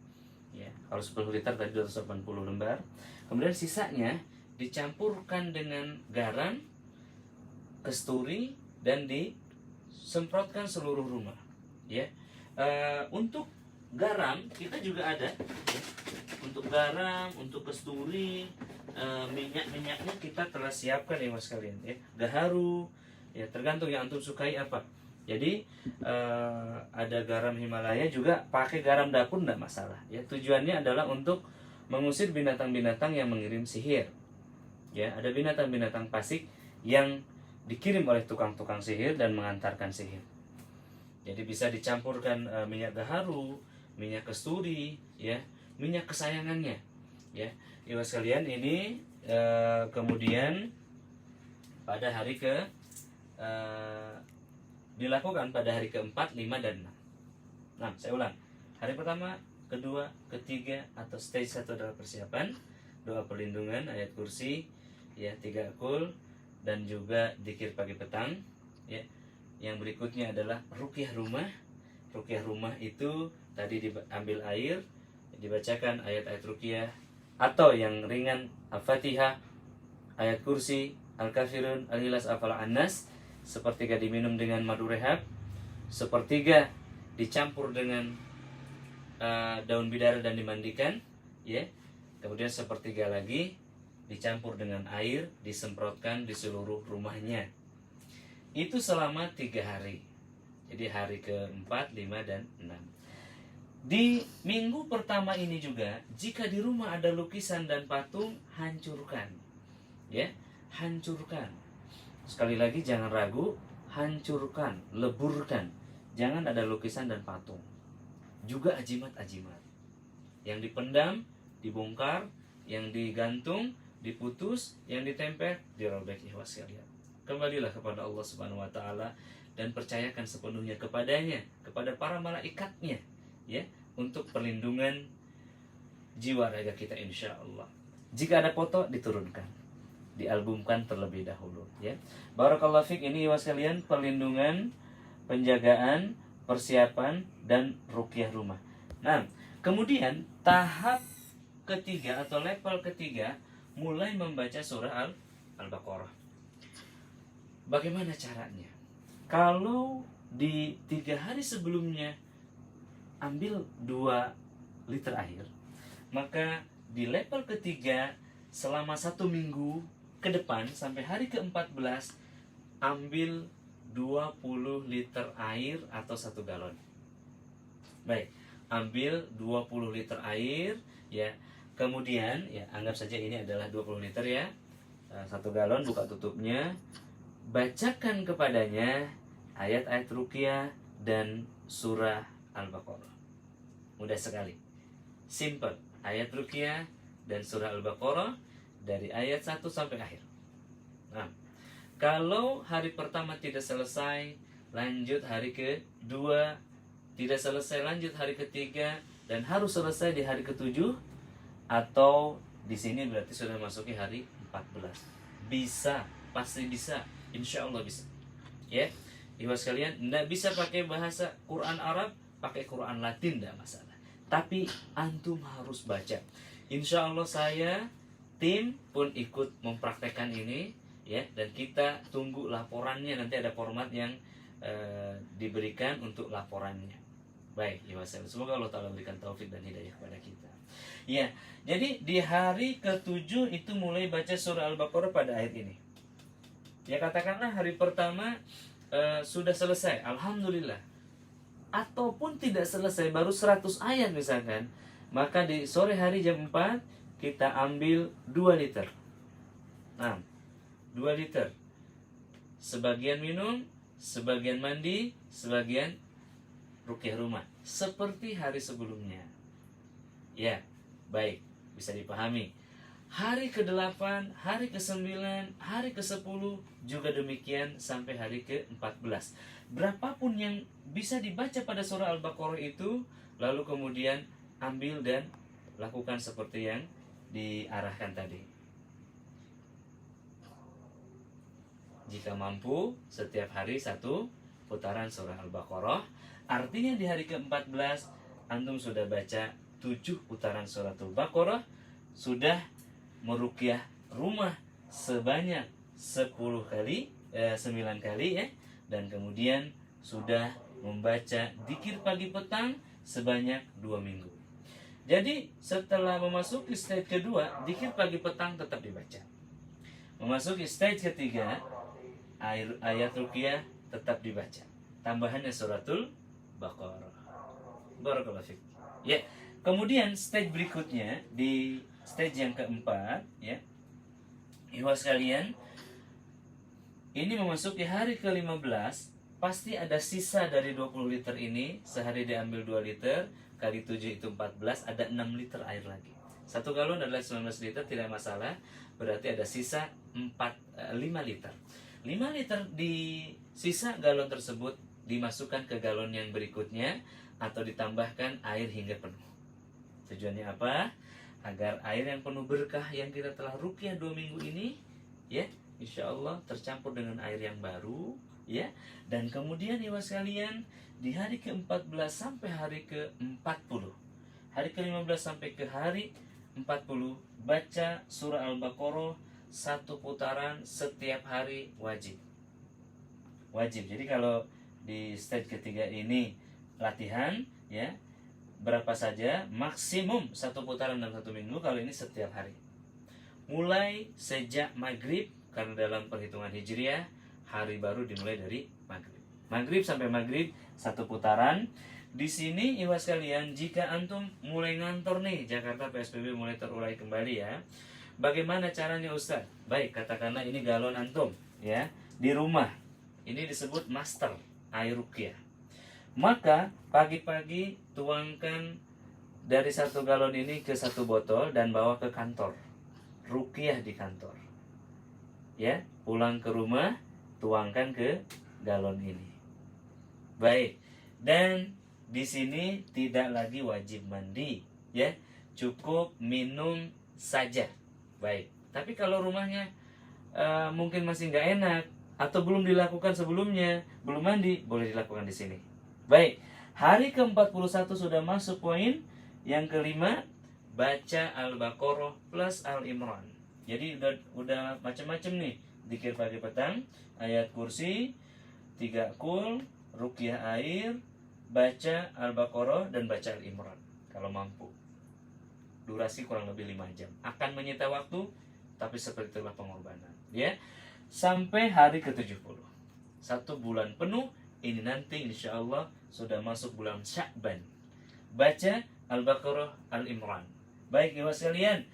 ya. Kalau 10 liter tadi 280 lembar. Kemudian sisanya dicampurkan dengan garam, kesturi, dan disemprotkan seluruh rumah, ya. Untuk garam kita juga ada, ya. Untuk garam, untuk kesturi, minyak-minyaknya kita telah siapkan, ya mas kalian, ya. Gaharu, ya, tergantung yang antum sukai apa. Jadi ada garam Himalaya juga, pakai garam dapur tidak masalah, ya. Tujuannya adalah untuk mengusir binatang-binatang yang mengirim sihir, ya. Ada binatang-binatang fasik yang dikirim oleh tukang-tukang sihir dan mengantarkan sihir. Jadi bisa dicampurkan minyak gaharu, minyak kasturi, ya, minyak kesayangannya, ya. Ibu sekalian, ini kemudian pada hari dilakukan pada hari keempat, 5, dan 6. Nah, saya ulang. Hari pertama, kedua, ketiga, atau stage 1 adalah persiapan, doa perlindungan, ayat kursi, ya, 3 akul, dan juga dzikir pagi petang, ya. Yang berikutnya adalah ruqyah rumah. Ruqyah rumah itu tadi diambil air, dibacakan ayat-ayat ruqyah, atau yang ringan Al-Fatihah, ayat kursi, Al-Kafirun, Al-Ikhlas, Al-Falaq, An-Nas. Sepertiga diminum dengan madu rehab, sepertiga dicampur dengan daun bidara dan dimandikan, ya. Kemudian sepertiga lagi dicampur dengan air, disemprotkan di seluruh rumahnya. Itu selama 3 hari. Jadi hari ke-4, 5, dan 6. Di minggu pertama ini juga, jika di rumah ada lukisan dan patung, hancurkan, ya, hancurkan. Sekali lagi, jangan ragu, hancurkan, leburkan. Jangan ada lukisan dan patung. Juga ajimat-ajimat. Yang dipendam, dibongkar, yang digantung, diputus, yang ditempel, dirobek, ikhwas sekalian. Kembalilah kepada Allah Subhanahu wa taala dan percayakan sepenuhnya kepadanya, kepada para malaikatnya, ya, untuk perlindungan jiwa raga kita, insya Allah. Jika ada foto, diturunkan, dialbumkan terlebih dahulu, ya. Barakallahu fiik. Ini ikhwas sekalian, perlindungan, penjagaan, persiapan, dan ruqyah rumah. Nah, kemudian tahap ketiga atau level ketiga, mulai membaca surah Al-Baqarah. Bagaimana caranya? Kalau di 3 hari sebelumnya ambil 2 liter air, maka di level ketiga selama 1 minggu ke depan sampai hari ke-14 ambil 20 liter air atau 1 galon. Baik, ambil 20 liter air, ya. Kemudian, ya, anggap saja ini adalah 20 liter, ya. 1 galon, buka tutupnya. Bacakan kepadanya ayat-ayat ruqyah dan surah Al-Baqarah. Mudah sekali. Simple. Ayat ruqyah dan surah Al-Baqarah dari ayat 1 sampai akhir. Nah, kalau hari pertama tidak selesai, lanjut hari kedua, tidak selesai, lanjut hari ketiga, dan harus selesai di hari ke-7, atau di sini berarti sudah masuki hari 14. Bisa, pasti bisa, insya Allah bisa, ya. Ibu sekalian, tidak bisa pakai bahasa Quran Arab, pakai Quran Latin tidak masalah, tapi antum harus baca. Insya Allah saya, tim pun ikut mempraktekkan ini, ya, dan kita tunggu laporannya. Nanti ada format yang diberikan untuk laporannya. Baik, ya wasallam. Semoga Allah Ta'ala berikan taufik dan hidayah kepada kita. Ya, jadi di hari ke-7 itu mulai baca surah Al-Baqarah pada ayat ini. Ya, katakanlah hari pertama sudah selesai, alhamdulillah. Ataupun tidak selesai, baru 100 ayat misalkan, maka di sore hari jam 4 kita ambil 2 liter. Nah, 2 liter. Sebagian minum, sebagian mandi, sebagian ruqyah rumah, seperti hari sebelumnya. Ya, baik, bisa dipahami. Hari ke-8, hari ke-9, hari ke-10 juga demikian sampai hari ke-14. Berapapun yang bisa dibaca pada surah Al-Baqarah itu, lalu kemudian ambil dan lakukan seperti yang diarahkan tadi. Jika mampu, setiap hari 1 putaran surah Al-Baqarah. Artinya di hari ke-14 antum sudah baca 7 putaran surah Al-Baqarah, sudah meruqyah rumah sebanyak 10 kali, 9 kali, ya, dan kemudian sudah membaca dzikir pagi petang sebanyak 2 minggu. Jadi setelah memasuki stage kedua, dzikir pagi petang tetap dibaca. Memasuki stage ketiga, ayat ruqyah tetap dibaca. Tambahannya suratul Baqarah. Barakallahu fiik. Ya, kemudian stage berikutnya di stage yang keempat, ya. Ibu sekalian, ini memasuki hari ke-15, pasti ada sisa dari 20 liter ini, sehari diambil 2 liter, kali 7 itu 14, ada 6 liter air lagi. 1 galon adalah 19 liter, tidak masalah. Berarti ada sisa 5 liter. 5 liter di sisa galon tersebut dimasukkan ke galon yang berikutnya atau ditambahkan air hingga penuh. Tujuannya apa? Agar air yang penuh berkah yang kita telah ruqyah 2 minggu ini, ya, insya Allah tercampur dengan air yang baru, ya. Dan kemudian ya sekalian, di hari ke-14 sampai hari ke-40, hari ke-15 sampai ke hari 40, baca surah Al-Baqarah 1 putaran setiap hari wajib. Jadi kalau di stage ketiga ini latihan, ya, berapa saja, maksimum 1 putaran dalam 1 minggu. Kalau ini setiap hari, mulai sejak maghrib, karena dalam perhitungan hijriah hari baru dimulai dari maghrib sampai maghrib 1 putaran. Di sini iwas kalian, jika antum mulai ngantor nih, Jakarta PSBB mulai terurai kembali ya, bagaimana caranya Ustaz? Baik, katakanlah ini galon antum, ya, di rumah, ini disebut master air ruqyah. Maka pagi-pagi tuangkan dari 1 galon ini ke 1 botol dan bawa ke kantor, ruqyah di kantor, ya. Pulang ke rumah, tuangkan ke galon ini. Baik, dan di sini tidak lagi wajib mandi, ya, cukup minum saja. Baik, tapi kalau rumahnya mungkin masih nggak enak atau belum dilakukan sebelumnya, belum mandi, boleh dilakukan di sini. Baik, hari ke-41 sudah masuk poin yang kelima, baca Al-Baqarah plus Al-Imran. Jadi udah macam-macam nih, zikir pagi petang, ayat kursi, 3 kul, ruqyah air, baca Al-Baqarah dan baca Al-Imran kalau mampu. Durasi kurang lebih 5 jam. Akan menyita waktu, tapi seperti itulah pengorbanan, ya. Sampai hari ke-70, 1 bulan penuh. Ini nanti insya Allah sudah masuk bulan Sya'ban. Baca Al-Baqarah, Al-Imran. Baik ibu sekalian,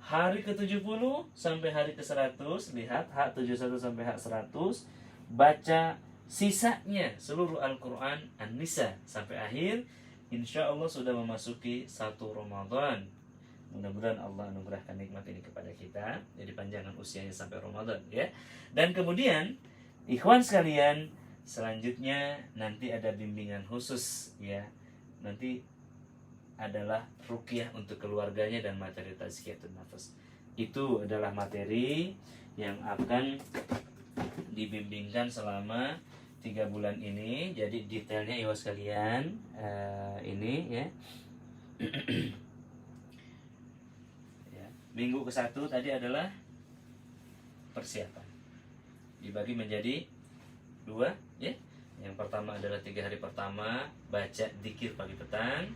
hari ke-70 sampai hari ke-100, lihat hak 71 sampai hak 100, baca sisanya seluruh Al-Quran An-Nisa sampai akhir. Insya Allah sudah memasuki 1 Ramadan. Mudah-mudahan Allah anugerahkan nikmat ini kepada kita, jadi panjangan usianya sampai Ramadan, ya. Dan kemudian ikhwan sekalian, selanjutnya nanti ada bimbingan khusus, ya. Nanti adalah ruqyah untuk keluarganya dan materi tazkiyatun nafas. Itu adalah materi yang akan dibimbingkan selama 3 bulan ini. Jadi detailnya ibu sekalian, ini ya. Minggu ke-1 tadi adalah persiapan, dibagi menjadi 2, ya. Yang pertama adalah 3 hari pertama baca dzikir pagi petang,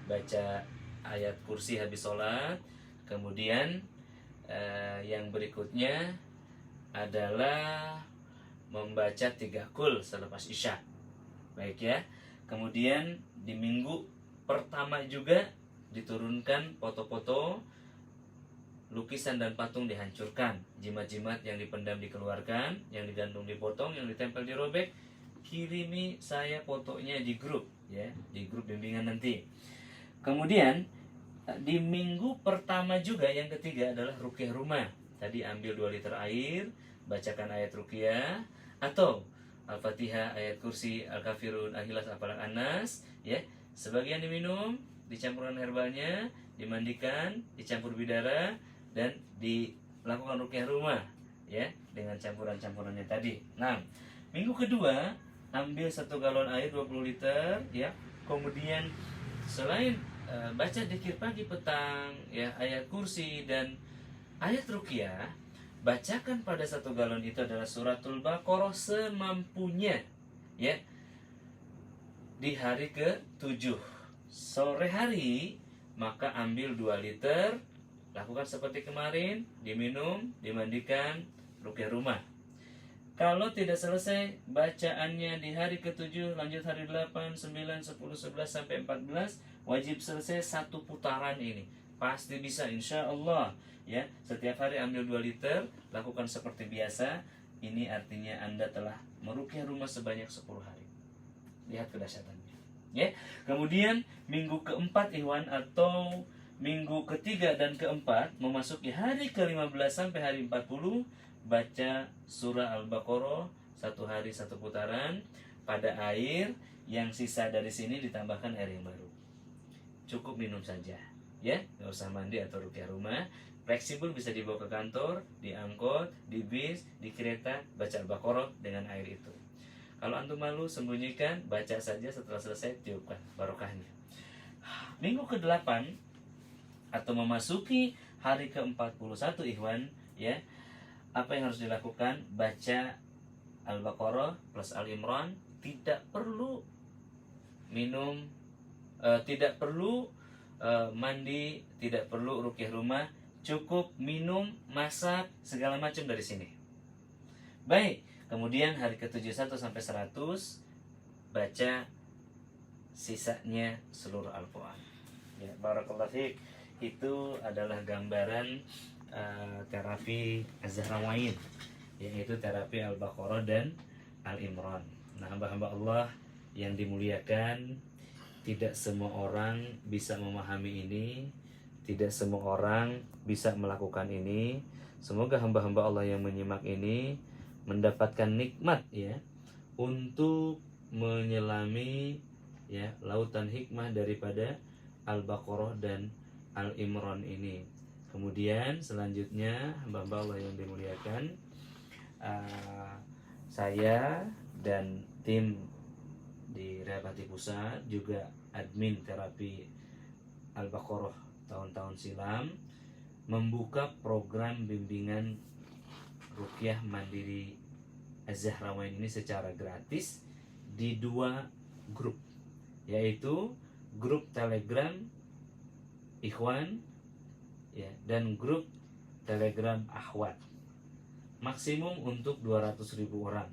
baca ayat kursi habis sholat. Kemudian yang berikutnya adalah membaca 3 kul selepas isya. Baik ya. Kemudian di minggu pertama juga diturunkan foto-foto, lukisan dan patung dihancurkan, jimat-jimat yang dipendam dikeluarkan, yang digantung dipotong, yang ditempel dirobek. Kirimi saya fotonya di grup, ya, di grup bimbingan nanti. Kemudian di minggu pertama juga yang ketiga adalah ruqyah rumah. Tadi ambil 2 liter air, bacakan ayat ruqyah atau Al-Fatihah, ayat kursi, Al-Kafirun, Al-Ikhlas, Al-Falaq, An-Nas, ya. Sebagian diminum, dicampurkan herbalnya, dimandikan, dicampur bidara, dan dilakukan ruqyah rumah, ya, dengan campuran-campurannya tadi. Nah, minggu kedua ambil 1 galon air 20 liter, ya. Kemudian selain baca dzikir pagi petang, ya, ayat kursi dan ayat ruqyah, bacakan pada 1 galon itu adalah suratul Baqarah semampunya, ya. Di hari ke-7 sore hari, maka ambil 2 liter, lakukan seperti kemarin, diminum, dimandikan, ruqyah rumah. Kalau tidak selesai bacaannya di hari ke-7, lanjut hari 8, 9, 10, 11 sampai 14, wajib selesai 1 putaran ini. Pasti bisa insya Allah, ya. Setiap hari ambil 2 liter, lakukan seperti biasa. Ini artinya Anda telah meruqyah rumah sebanyak 10 hari. Lihat kedahsyatannya. Ya. Kemudian minggu keempat Ikhwan, atau minggu ketiga dan keempat memasuki hari ke-15 sampai hari 40, baca surah Al-Baqarah satu hari satu putaran pada air yang sisa dari sini, ditambahkan air yang baru. Cukup minum saja, ya, nggak usah mandi atau ruqyah rumah. Fleksibel, bisa dibawa ke kantor, di angkot, di bis, di kereta, baca Al-Baqarah dengan air itu. Kalau antum malu, sembunyikan, baca saja, setelah selesai tiupkan barokahnya. Minggu ke-8 atau memasuki hari ke-41 Ikhwan, ya, apa yang harus dilakukan? Baca Al-Baqarah plus Al-Imran. Tidak perlu minum, tidak perlu mandi, tidak perlu ruqyah rumah, cukup minum, masak, segala macam dari sini. Baik, kemudian hari ke-71 sampai 100 baca sisanya seluruh Al-Quran. Ya, barakallahu fiik. Itu adalah gambaran terapi Az-Zahrawain, yaitu terapi Al-Baqarah dan Al-Imran. Nah, hamba-hamba Allah yang dimuliakan, tidak semua orang bisa memahami ini, tidak semua orang bisa melakukan ini. Semoga hamba-hamba Allah yang menyimak ini mendapatkan nikmat, ya, untuk menyelami, ya, lautan hikmah daripada Al-Baqarah dan Al-Imran ini. Kemudian selanjutnya hamba-hamba Allah yang dimuliakan, saya dan tim di Rehabilitasi Pusat, juga admin terapi Al-Baqarah tahun-tahun silam, membuka program bimbingan ruqyah mandiri Az-Zahrawain ini secara gratis di 2 grup, yaitu grup Telegram Ikhwan, ya, dan grup Telegram Akhwat. Maksimum untuk 200.000 orang,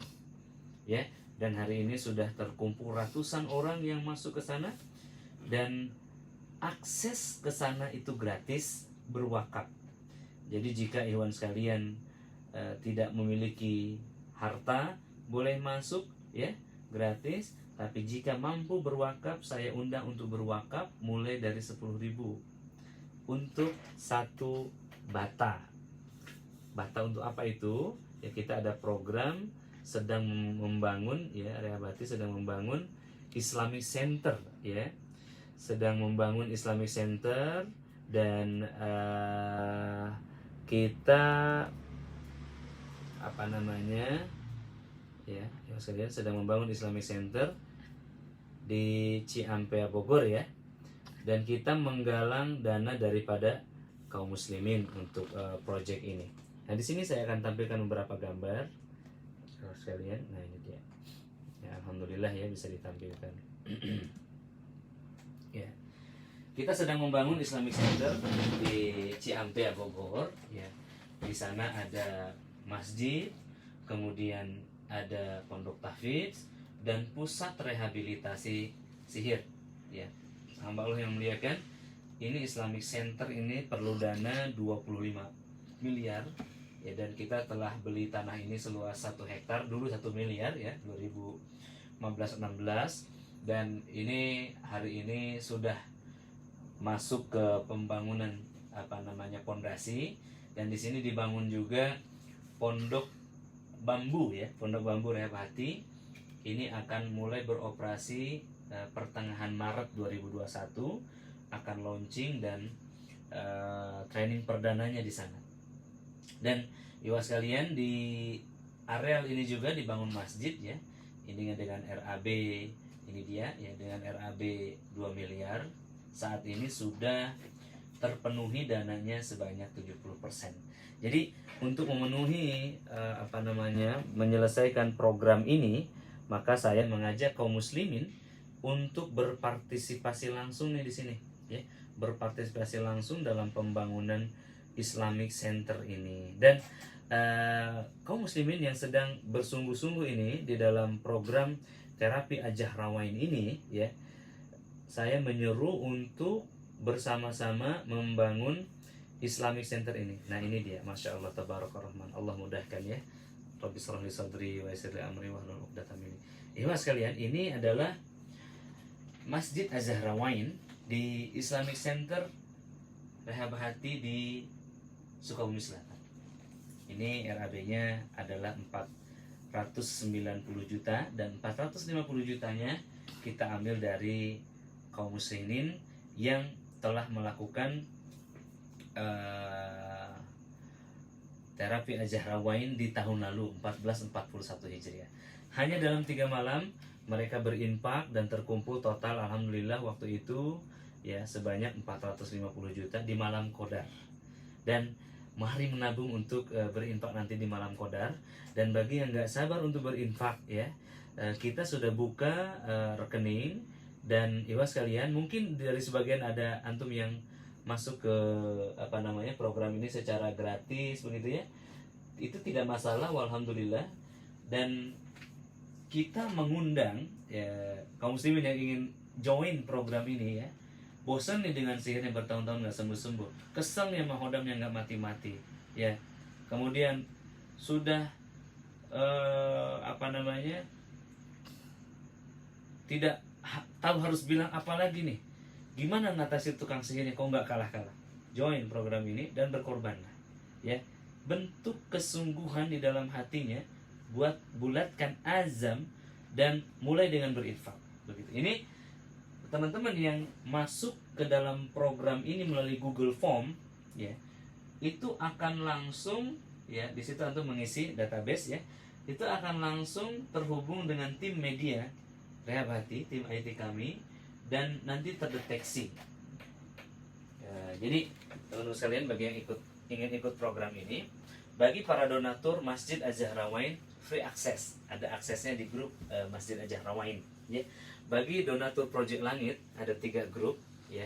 ya. Dan hari ini sudah terkumpul ratusan orang yang masuk ke sana, dan akses ke sana itu gratis, berwakaf. Jadi jika Ikhwan sekalian tidak memiliki harta, boleh masuk, ya, gratis. Tapi jika mampu berwakaf, saya undang untuk berwakaf mulai dari 10.000 untuk 1 bata. Bata untuk apa itu? Ya, kita ada program sedang membangun, ya, Rehabilitasi sedang membangun Islamic Center, ya, sedang membangun Islamic Center, dan kita apa namanya, ya, sekalian sedang membangun Islamic Center di Ciampea Bogor, ya, dan kita menggalang dana daripada kaum muslimin untuk proyek ini. Nah, di sini saya akan tampilkan beberapa gambar sekalian. Nah, ini dia. Ya, alhamdulillah, ya, bisa ditampilkan. Ya. Kita sedang membangun Islamic Center di Ciampea Bogor, ya. Di sana ada masjid, kemudian ada pondok tahfidz dan pusat rehabilitasi sihir, ya. Hamba Allah yang muliakan, ini Islamic Center ini perlu dana 25 miliar, ya, dan kita telah beli tanah ini seluas 1 hektar, dulu 1 miliar, ya, 2015-16, dan ini hari ini sudah masuk ke pembangunan pondasi, dan di sini dibangun juga pondok bambu, ya, pondok bambu Rehabilitasi. Ini akan mulai beroperasi pertengahan Maret 2021, akan launching dan training perdananya di sana. Dan ikhwan sekalian, di areal ini juga dibangun masjid, ya, ini dengan RAB, ini dia, ya, dengan RAB 2 miliar. Saat ini sudah terpenuhi dananya sebanyak 70%. Jadi untuk memenuhi menyelesaikan program ini, maka saya mengajak kaum muslimin untuk berpartisipasi langsung nih di sini, ya, berpartisipasi langsung dalam pembangunan Islamic Center ini. Dan kaum muslimin yang sedang bersungguh-sungguh ini di dalam program terapi Az-Zahrawain ini, ya, saya menyeru untuk bersama-sama membangun Islamic Center ini. Nah, ini dia, Masya Allah, Tabarakallah Rahman. Allah mudahkan, ya. Rabbi shrah li sadri wa yassir li amri wahlul 'uqdatam min. Ikhwan sekalian, ini adalah Masjid Az-Zahrawain di Islamic Center Rehab Hati di Sukabumi Selatan. Ini RAB-nya adalah 490 juta dan 450 jutanya kita ambil dari kaum muslimin yang telah melakukan terapi Az-Zahrawain di tahun lalu 1441 Hijriah. Hanya dalam 3 malam mereka berinfak dan terkumpul total alhamdulillah waktu itu ya sebanyak 450 juta di malam Qadar. Dan mari menabung untuk berinfak nanti di malam Qadar. Dan bagi yang nggak sabar untuk berinfak ya, kita sudah buka rekening. Dan ikhwas sekalian, mungkin dari sebagian ada antum yang masuk ke program ini secara gratis begitu ya, itu tidak masalah, walhamdulillah. Dan kita mengundang ya kaum muslimin yang ingin join program ini ya, bosan nih dengan sihir yang bertahun-tahun nggak sembuh-sembuh, kesel nih sama hodam yang nggak mati-mati ya, kemudian sudah tidak tahu harus bilang apa lagi nih, gimana ngatasi tukang sihirnya, kok nggak kalah-kalah, join program ini dan berkorbanlah ya, bentuk kesungguhan di dalam hatinya, bulatkan azam dan mulai dengan berinfak begitu. Ini teman-teman yang masuk ke dalam program ini melalui Google Form ya, itu akan langsung ya, di situ antum mengisi database ya, itu akan langsung terhubung dengan tim media Rehab Hati, tim IT kami, dan nanti terdeteksi ya. Jadi teman-teman sekalian, bagi yang ingin ikut program ini, bagi para donatur Masjid Az-Zahrawain free access, ada aksesnya di grup Masjid Az-Zahrawain ya. Bagi donatur Project Langit ada 3 grup ya,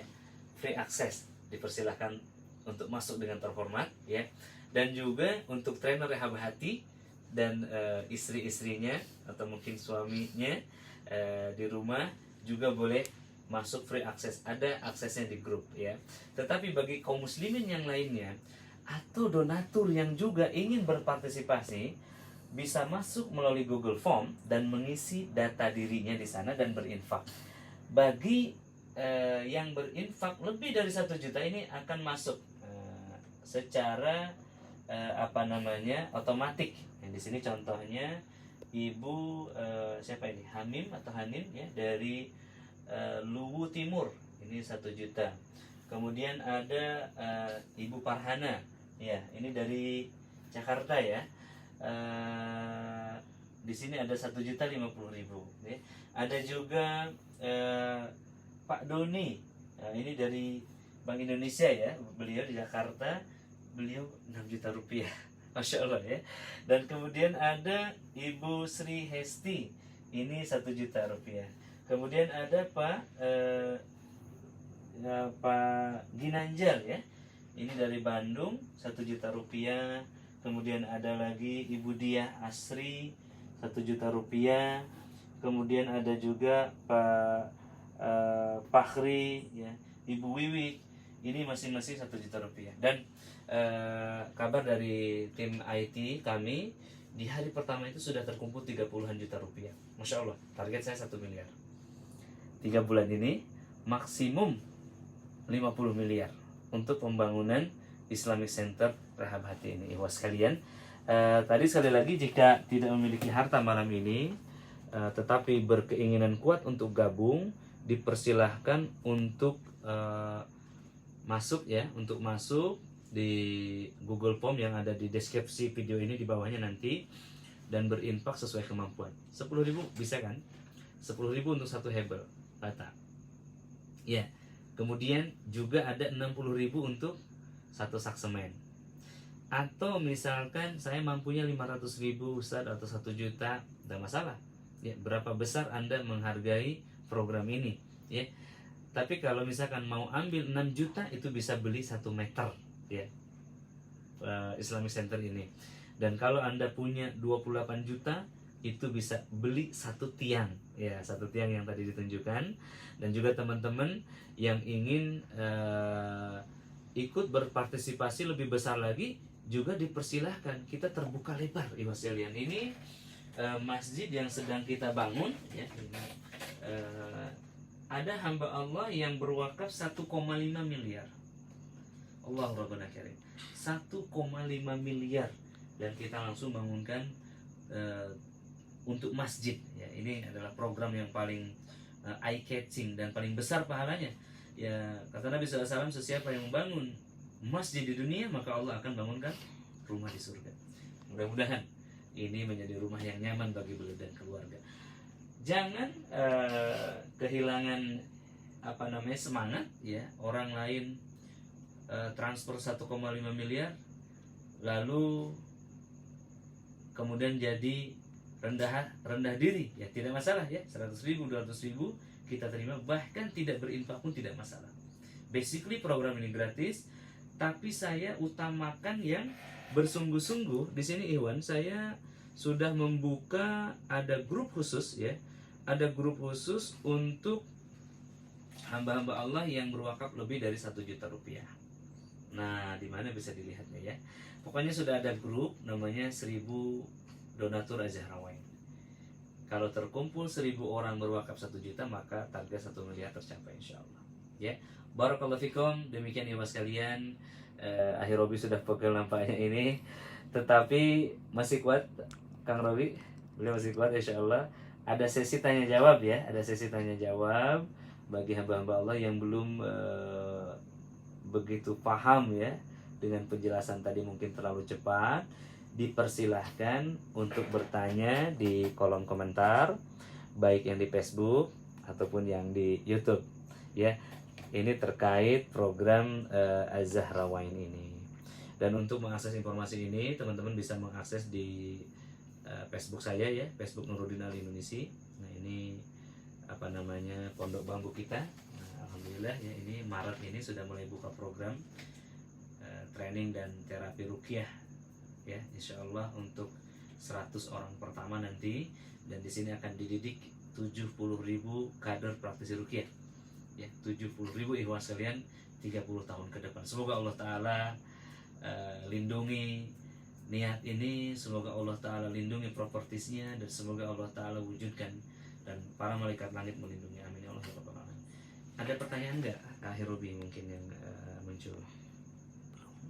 free access, dipersilahkan untuk masuk dengan terhormat ya. Dan juga untuk trainer Rehab Hati dan istri-istrinya atau mungkin suaminya di rumah juga boleh masuk free access, ada aksesnya di grup ya. Tetapi bagi kaum muslimin yang lainnya atau donatur yang juga ingin berpartisipasi, bisa masuk melalui Google Form dan mengisi data dirinya di sana dan berinfak. Bagi yang berinfak lebih dari 1 juta ini akan masuk secara otomatik. Yang di sini contohnya ibu siapa ini, Hamim atau Hanim ya, dari Luwu Timur, ini 1 juta. Kemudian ada Ibu Parhana ya, ini dari Jakarta ya. Di sini ada 1.050.000 ya. Ada juga Pak Doni, ini dari Bank Indonesia ya, beliau di Jakarta, beliau 6 juta rupiah, Masya Allah ya. Dan kemudian ada Ibu Sri Hesti, ini 1 juta rupiah. Kemudian ada Pak Ginanjar ya, ini dari Bandung, 1 juta rupiah. Kemudian ada lagi Ibu Diah Asri, 1 juta rupiah. Kemudian ada juga Pak Fakhri ya, Ibu Wiwi, ini masing-masing 1 juta rupiah. Dan kabar dari tim IT kami, di hari pertama itu sudah terkumpul 30-an juta rupiah. Masya Allah, target saya 1 miliar. 3 bulan ini maksimum 50 miliar untuk pembangunan Islamic Center Rehab Hati ini. Ikhwas sekalian, tadi sekali lagi, jika tidak memiliki harta malam ini tetapi berkeinginan kuat untuk gabung, dipersilahkan untuk masuk ya, untuk masuk di Google Form yang ada di deskripsi video ini di bawahnya nanti, dan berinfak sesuai kemampuan. 10.000 bisa kan? 10.000 untuk 1 hebel bata ya. Kemudian juga ada 60.000 untuk 1 sak semen. Atau misalkan saya mampunya 500.000 Ustaz atau 1 juta, tidak masalah ya, berapa besar Anda menghargai program ini ya. Tapi kalau misalkan mau ambil 6 juta, itu bisa beli 1 meter ya, Islamic Center ini. Dan kalau Anda punya 28 juta, itu bisa beli 1 tiang ya, 1 tiang yang tadi ditunjukkan. Dan juga teman-teman yang ingin ikut berpartisipasi lebih besar lagi, juga dipersilahkan, kita terbuka lebar. Ibu sekalian, ini masjid yang sedang kita bangun ya, ini ada hamba Allah yang berwakaf 1,5 miliar. Allah Rabbana Karim, 1,5 miliar, dan kita langsung bangunkan untuk masjid ya. Ini adalah program yang paling eye catching dan paling besar pahalanya ya. Kata Nabi SAW, sesiapa yang membangun masjid di dunia, maka Allah akan bangunkan rumah di surga. Mudah-mudahan ini menjadi rumah yang nyaman bagi beliau dan keluarga. Jangan kehilangan semangat ya. Orang lain transfer 1,5 miliar lalu kemudian jadi rendah diri ya, tidak masalah ya. 100.000, 200.000 kita terima, bahkan tidak berinfak pun tidak masalah. Basically program ini gratis, tapi saya utamakan yang bersungguh-sungguh. Di sini Iwan, saya sudah membuka ada grup khusus ya, ada grup khusus untuk hamba-hamba Allah yang berwakaf lebih dari 1 juta rupiah. Nah, di mana bisa dilihatnya ya. Pokoknya sudah ada grup namanya 1000 donatur Az-Zahrawain. Kalau terkumpul 1000 orang berwakaf 1 juta, maka target 1 miliar tercapai insyaallah. Ya. Barakallahu fikum. Demikian ibu sekalian. Akhir Robi sudah pegel nampaknya ini, tetapi masih kuat Kang Robi. Beliau masih kuat insyaallah. Ada sesi tanya jawab ya, ada sesi tanya jawab bagi hamba-hamba Allah yang belum begitu paham ya dengan penjelasan tadi, mungkin terlalu cepat. Dipersilahkan untuk bertanya di kolom komentar, baik yang di Facebook ataupun yang di YouTube ya. Ini terkait program Az-Zahrawain ini. Dan untuk mengakses informasi ini, teman-teman bisa mengakses di Facebook saya ya, Facebook Nuruddin Ali Indonesia. Nah, ini pondok bambu kita. Nah, alhamdulillah ya, ini Maret ini sudah mulai buka program training dan terapi ruqyah ya, insyaallah untuk 100 orang pertama nanti. Dan di sini akan dididik 70.000 kader praktisi ruqyah ya, 70.000 ikhwan sekalian 30 tahun ke depan. Semoga Allah Ta'ala lindungi niat ini, semoga Allah Ta'ala lindungi propertisnya, dan semoga Allah Ta'ala wujudkan dan para malaikat langit melindungi. Amin ya Allah ya Rabbal Alamin. Ada pertanyaan nggak Akhir Robi mungkin yang muncul?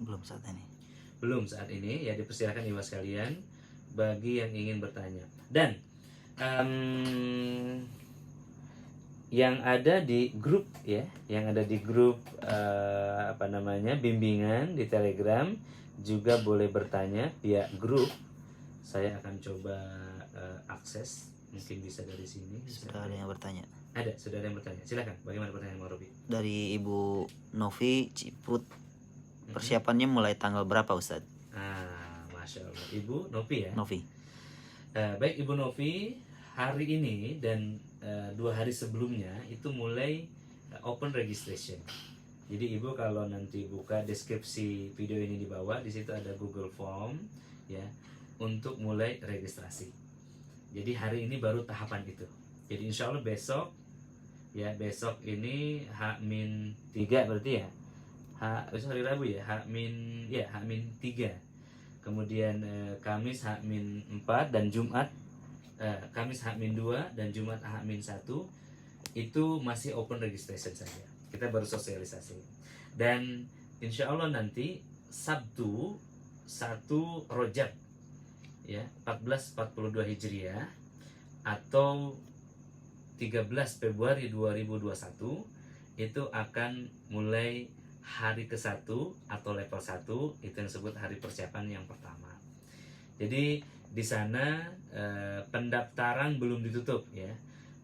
Belum saat ini. Belum saat ini ya, dipersilakan ibu sekalian bagi yang ingin bertanya. Dan yang ada di grup ya, yang ada di grup bimbingan di Telegram juga boleh bertanya via grup. Saya akan coba akses, mungkin bisa dari sini. Sudah ada yang bertanya. Sudah ada yang bertanya. Silakan. Bagaimana pertanyaan Mas Robi? Dari Ibu Novi Ciput. Persiapannya mulai tanggal berapa Ustadz? Masya Allah. Ibu Novi ya? Novi. Baik Ibu Novi, hari ini dan 2 hari sebelumnya itu mulai open registration. Jadi Ibu kalau nanti buka deskripsi video ini di bawah, di situ ada Google Form ya untuk mulai registrasi. Jadi hari ini baru tahapan itu. Jadi insya Allah besok ini H-3 berarti ya. Besok hari Rabu ya, H-3. Kemudian Kamis H-4 dan Jumat Kamis H-2 dan Jumat H-1 itu masih open registration saja. Kita baru sosialisasi. Dan insya Allah nanti Sabtu 1 Rajab ya, 1442 Hijriah atau 13 Februari 2021 itu akan mulai hari ke-1 atau level 1, itu yang disebut hari persiapan yang pertama. Jadi di sana pendaftaran belum ditutup ya,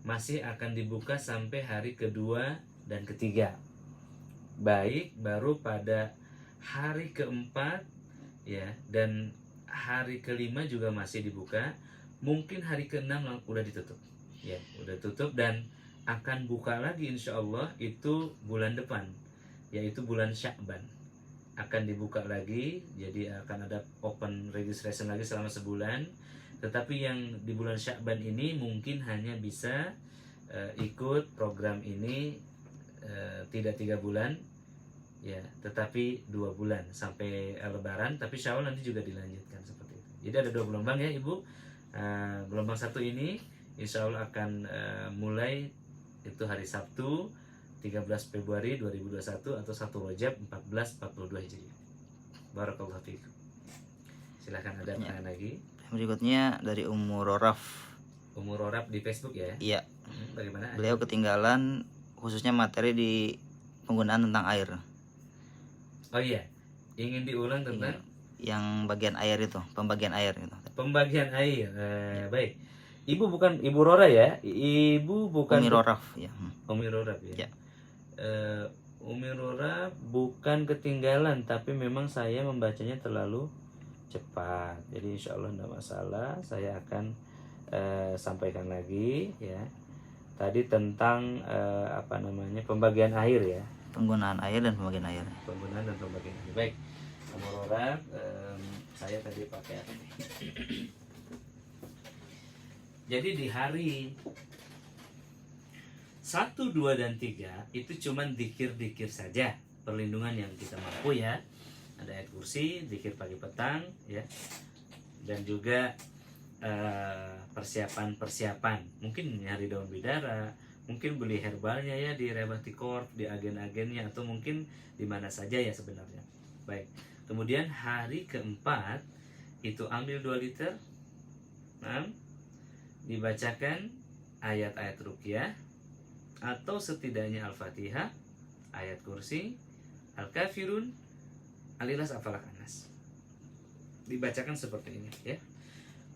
masih akan dibuka sampai hari kedua dan ketiga. Baik baru pada hari keempat ya, dan hari kelima juga masih dibuka. Mungkin hari keenam udah ditutup ya, udah tutup, dan akan buka lagi insya Allah itu bulan depan, yaitu bulan Sya'ban akan dibuka lagi. Jadi akan ada open registration lagi selama sebulan. Tetapi yang di bulan Sya'ban ini mungkin hanya bisa ikut program ini tidak 3 bulan ya, tetapi 2 bulan sampai Lebaran. Tapi Syawal nanti juga dilanjutkan seperti itu. Jadi ada 2 gelombang ya Ibu. Gelombang 1 ini insya Allah akan mulai itu hari Sabtu 13 Februari 2021 atau 1 Rajab 1442 Hijriah. Barakallahu fiikum. Silahkan ada pertanyaan lagi. Berikutnya dari Umur Roraf. Umur Roraf di Facebook ya. Iya. Bagaimana? Beliau ketinggalan khususnya materi di penggunaan tentang air. Oh iya, ingin diulang tentang Yang bagian air itu, pembagian air gitu. pembagian air. Baik. Ibu bukan Ibu Rora ya? Ibu bukan Umi Roraf ya. Umi Rora ya. Ya. Umi Rora bukan ketinggalan, tapi memang saya membacanya terlalu cepat. Jadi insya Allah tidak masalah. Saya akan sampaikan lagi ya. Tadi tentang pembagian air ya. Penggunaan air dan pembagian air. Penggunaan dan pembagian air. Baik. Umi Rora, saya tadi pakai apa nih? Jadi di hari 1, 2, dan 3 itu cuman dikir-dikir saja, perlindungan yang kita mampu ya. Ada ayat kursi, dikir pagi petang ya. Dan juga persiapan-persiapan. Mungkin nyari daun bidara, mungkin beli herbalnya ya di Rebati Corp, di agen-agennya, atau mungkin di mana saja ya sebenarnya. Baik. Kemudian hari keempat itu ambil 2 liter. Nah, dibacakan ayat-ayat ruqyah atau setidaknya Al-Fatihah, ayat kursi, Al-Kafirun, Al-Ikhlas, Al-Falaq, An-Nas. Dibacakan seperti ini ya.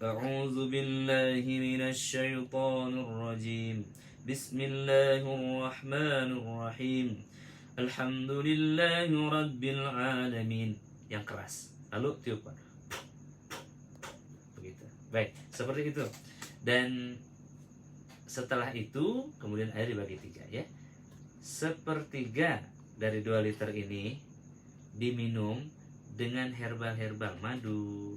A'udzu billahi minasy syaithanir rajim. Bismillahirrahmanirrahim. Alhamdulillahi rabbil alamin. Yang keras. Lalu tiupan. Begitu. Baik, seperti itu. Dan setelah itu kemudian air dibagi 3 ya. 1/3 dari 2 liter ini diminum dengan herbal-herbal, madu,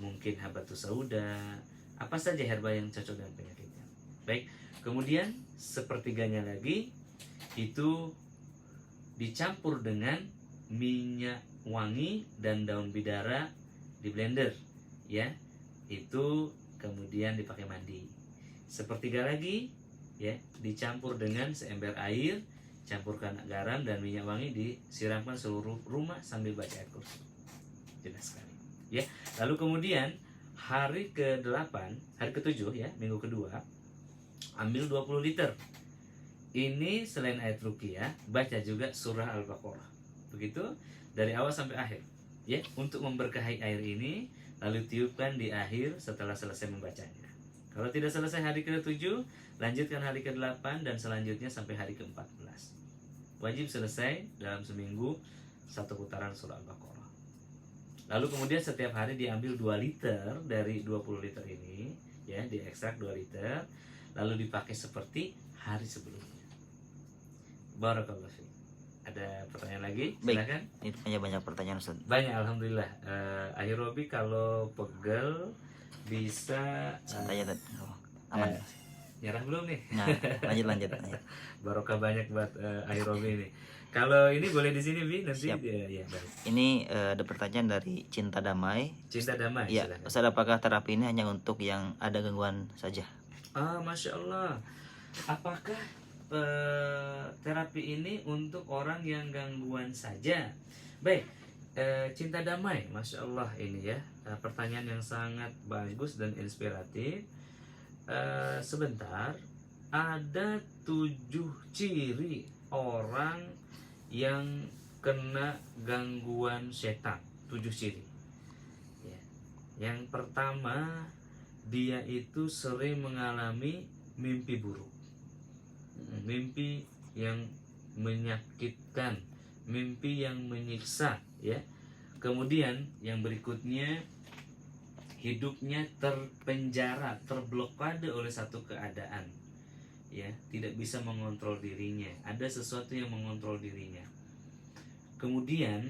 mungkin habatus sauda, apa saja herbal yang cocok dengan penyakitnya. Baik, kemudian 1/3-nya lagi itu dicampur dengan minyak wangi dan daun bidara di blender ya. Itu kemudian dipakai mandi. 1/3 lagi ya dicampur dengan seember air, campurkan garam dan minyak wangi, disiramkan seluruh rumah sambil baca ayat kursi. Jelas sekali ya. Lalu kemudian hari ke-8, hari ke-7 ya, minggu kedua, ambil 20 liter. Ini selain ayat ruqyah, baca juga surah Al-Baqarah. Begitu dari awal sampai akhir ya, untuk memberkahi air ini. Lalu tiupkan di akhir setelah selesai membacanya. Kalau tidak selesai hari ke-7, lanjutkan hari ke-8 dan selanjutnya sampai hari ke-14. Wajib selesai dalam seminggu 1 putaran surah Al-Baqarah. Lalu kemudian setiap hari diambil 2 liter dari 20 liter ini ya, diekstrak 2 liter, lalu dipakai seperti hari sebelumnya. Barakallahu fiik. Ada pertanyaan lagi? Silakan. Baik, ini banyak pertanyaan Ustaz. Banyak, alhamdulillah. Akhir Robi kalau pegel bisa Santai aja aman. nyerah belum nih? Nah, lanjut. Barokah banyak buat Akhir Robi ini. Kalau ini boleh di sini Bi nanti. Siap. Ya, baik. Ini ada pertanyaan dari Cinta Damai. Cinta Damai. Iya, Silakan. Ustaz, apakah terapi ini hanya untuk yang ada gangguan saja? Masya Allah. Apakah terapi ini untuk orang yang gangguan saja? Baik, Cinta Damai, Masya Allah ini ya, pertanyaan yang sangat bagus dan inspiratif. Sebentar, ada 7 ciri orang yang kena gangguan setan. 7 ciri ya. Yang pertama, dia itu sering mengalami mimpi buruk, mimpi yang menyakitkan, mimpi yang menyiksa ya. Kemudian yang berikutnya, hidupnya terpenjara, terblokade oleh satu keadaan ya, tidak bisa mengontrol dirinya, ada sesuatu yang mengontrol dirinya. Kemudian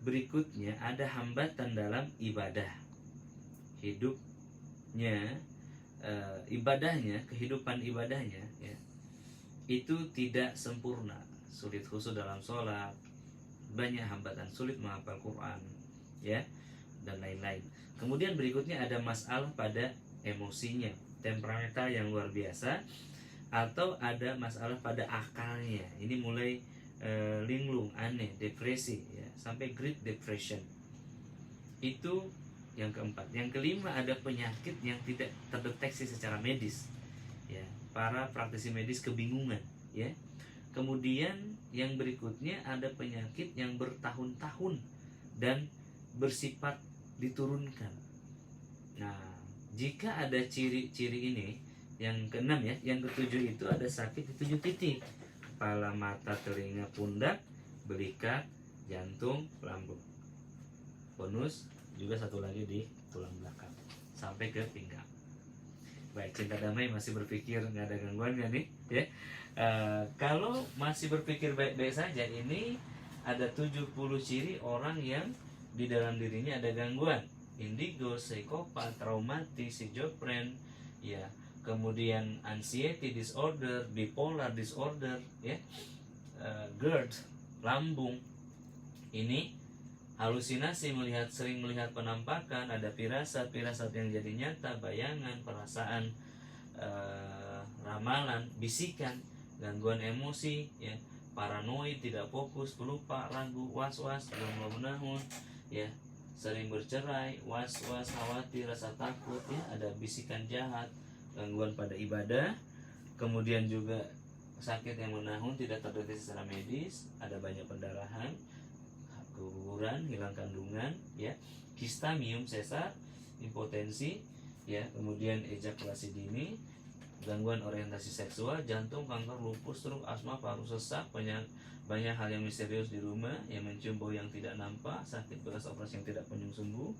berikutnya ada hambatan dalam ibadah, hidupnya ibadahnya, kehidupan ibadahnya ya, itu tidak sempurna, sulit khusyuk dalam sholat, banyak hambatan, sulit menghafal Quran ya, dan lain-lain. Kemudian berikutnya ada masalah pada emosinya, temperamental yang luar biasa, atau ada masalah pada akalnya, ini mulai linglung, aneh, depresi ya, sampai Great Depression. Itu yang keempat. Yang kelima, ada penyakit yang tidak terdeteksi secara medis ya, para praktisi medis kebingungan ya. Kemudian yang berikutnya ada penyakit yang bertahun-tahun dan bersifat diturunkan. Nah, jika ada ciri-ciri ini, yang keenam ya, yang ketujuh itu ada sakit di 7 titik: kepala, mata, telinga, pundak, belikat, jantung, lambung. Bonus juga satu lagi di tulang belakang sampai ke pinggang. Baik, cinta damai masih berpikir nggak ada gangguan nggak nih ya? Kalau masih berpikir baik-baik saja, ini ada 70 ciri orang yang di dalam dirinya ada gangguan: indigo, psikopat, traumatis, schizophren, ya, kemudian anxiety disorder, bipolar disorder, ya, GERD, lambung. Ini halusinasi, sering melihat penampakan, ada firasat yang jadi nyata, bayangan, perasaan, ramalan, bisikan, gangguan emosi, ya, paranoid, tidak fokus, pelupa, ragu, was-was, belum menahun, ya, sering bercerai, was-was, khawatir, rasa takut, ya, ada bisikan jahat, gangguan pada ibadah, kemudian juga sakit yang menahun tidak terdeteksi secara medis, ada banyak pendarahan, keguguran, hilang kandungan, ya, kista, miom, sesar, impotensi, ya, kemudian ejakulasi dini, gangguan orientasi seksual, jantung, kanker, lupus, stroke, asma, paru sesak, banyak hal yang misterius di rumah, yang mencium bau yang tidak nampak, sakit bekas operasi yang tidak kunjung sembuh,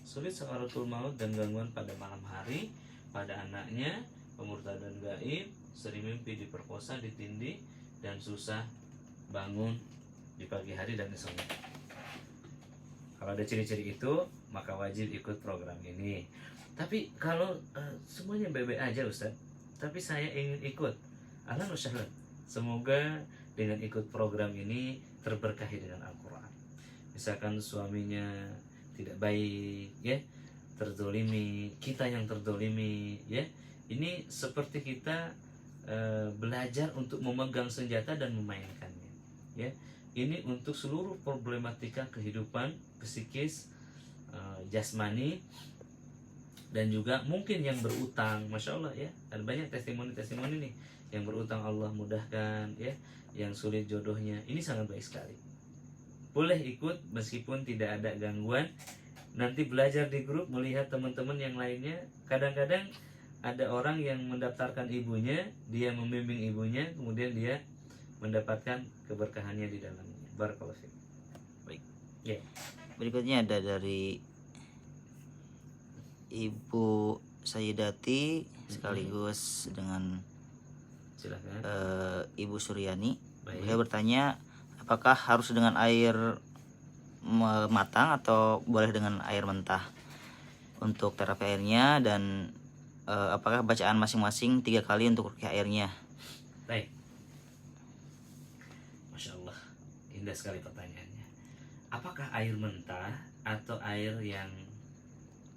sulit sakaratul maut, dan gangguan pada malam hari pada anaknya, pemurtadan gaib, sering mimpi diperkosa, ditindih, dan susah bangun di pagi hari dan insomnia. Kalau ada ciri-ciri itu, maka wajib ikut program ini. Tapi kalau semuanya baik-baik aja Ustaz, tapi saya ingin ikut, ahlan wa sahlan. Semoga dengan ikut program ini terberkahi dengan Al-Quran. Misalkan suaminya tidak baik, ya, terzolimi, kita yang terzolimi, ya, ini seperti kita belajar untuk memegang senjata dan memainkannya, ya. Ini untuk seluruh problematika kehidupan psikis, jasmani, dan juga mungkin yang berutang, masya Allah ya, ada banyak testimoni nih, yang berutang Allah mudahkan, ya, yang sulit jodohnya, ini sangat baik sekali. Boleh ikut meskipun tidak ada gangguan. Nanti belajar di grup, melihat teman-teman yang lainnya. Kadang-kadang ada orang yang mendaftarkan ibunya, dia membimbing ibunya, kemudian dia mendapatkan keberkahannya di dalamnya. Barakallahu fiik. Baik. Ya. Berikutnya ada dari Ibu Sayyidati sekaligus dengan Silakan. Ibu Suryani. Baik. Beliau bertanya, apakah harus dengan air matang atau boleh dengan air mentah untuk terapi airnya, dan apakah bacaan masing-masing 3 kali untuk ruqyah airnya? Baik. Masya Allah, indah sekali pertanyaannya. Apakah air mentah atau air yang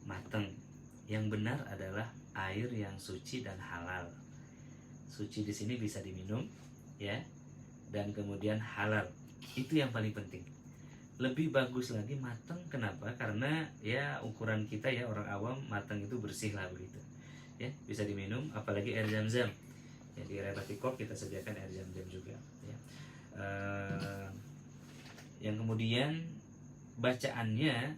matang? Yang benar adalah air yang suci dan halal. Suci di sini bisa diminum, ya, dan kemudian halal. Itu yang paling penting. Lebih bagus lagi matang. Kenapa? Karena ya ukuran kita ya orang awam, matang itu bersih lah begitu. Ya, bisa diminum, apalagi air zam-zam. Ya, di Relatikop kita sediakan air zam-zam juga. Ya. Yang kemudian bacaannya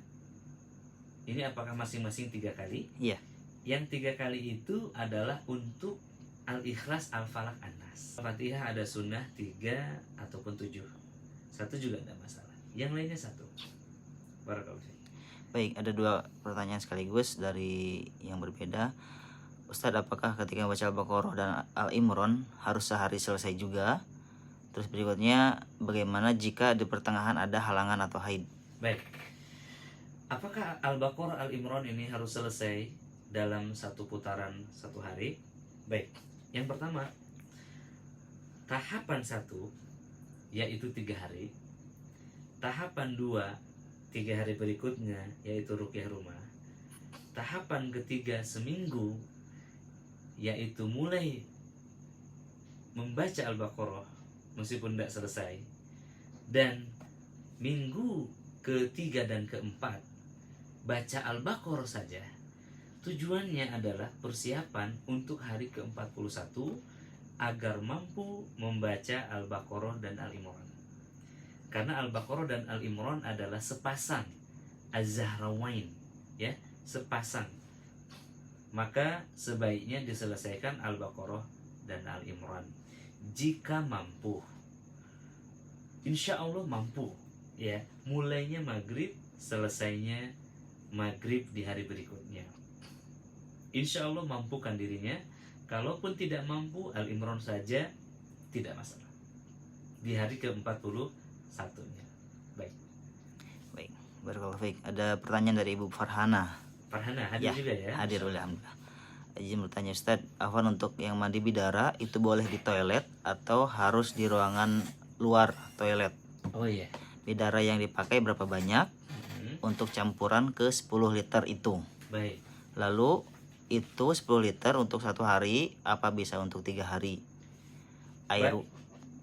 ini apakah masing-masing 3 kali? Iya. Yang 3 kali itu adalah untuk Al-Ikhlas, Al-Falaq, An-Nas. Al-Fatihah ada sunnah 3 ataupun 7. 1 juga tidak masalah. Yang lainnya 1. Barakallahu fiik. Baik, ada 2 pertanyaan sekaligus dari yang berbeda. Ustadz, apakah ketika baca Al-Baqarah dan Al-Imran harus sehari selesai juga? Terus berikutnya, bagaimana jika di pertengahan ada halangan atau haid? Baik. Apakah Al-Baqarah, Al-Imran ini harus selesai dalam 1 putaran 1 hari? Baik. Yang pertama, tahapan 1 yaitu 3 hari. Tahapan 2 3 hari berikutnya yaitu ruqyah rumah. Tahapan ketiga seminggu yaitu mulai membaca Al-Baqarah meskipun tidak selesai, dan minggu ketiga dan keempat baca Al-Baqarah saja, tujuannya adalah persiapan untuk hari ke-41 agar mampu membaca Al-Baqarah dan Al-Imran. Karena Al-Baqarah dan Al-Imran adalah sepasang Az-Zahrawain, ya, sepasang. Maka sebaiknya diselesaikan Al-Baqarah dan Al-Imran jika mampu. Insya Allah mampu, ya. Mulainya maghrib, selesainya maghrib di hari berikutnya. Insya Allah mampukan dirinya. Kalaupun tidak mampu, Al-Imran saja tidak masalah di hari ke-41-nya. Baik. Baik, barakallahu fiik. Ada pertanyaan dari Ibu Farhana. Farhana hadir juga ya? Hadir, alhamdulillah. Izin bertanya Ustadz, Afwan, untuk yang mandi bidara itu boleh di toilet atau harus di ruangan luar toilet? Oh iya. Bidara yang dipakai berapa banyak untuk campuran ke 10 liter itu? Baik. Lalu itu 10 liter untuk 1 hari, apa bisa untuk 3 hari? Air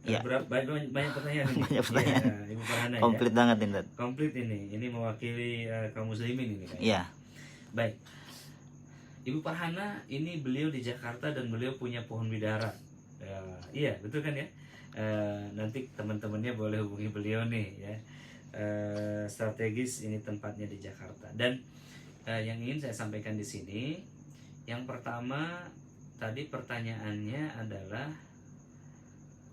ya. Banyak pertanyaan ini. Banyak pertanyaan. Ya, Ibu Farhana, Komplit ya. banget ini. Komplit ini. Ini mewakili kaum muslimin ini kan. Iya. Baik. Ibu Farhana ini beliau di Jakarta dan beliau punya pohon bidara. Iya, betul kan ya? Nanti teman-temannya boleh hubungi beliau nih ya. Strategis ini tempatnya di Jakarta. Dan yang ingin saya sampaikan di sini, yang pertama tadi pertanyaannya adalah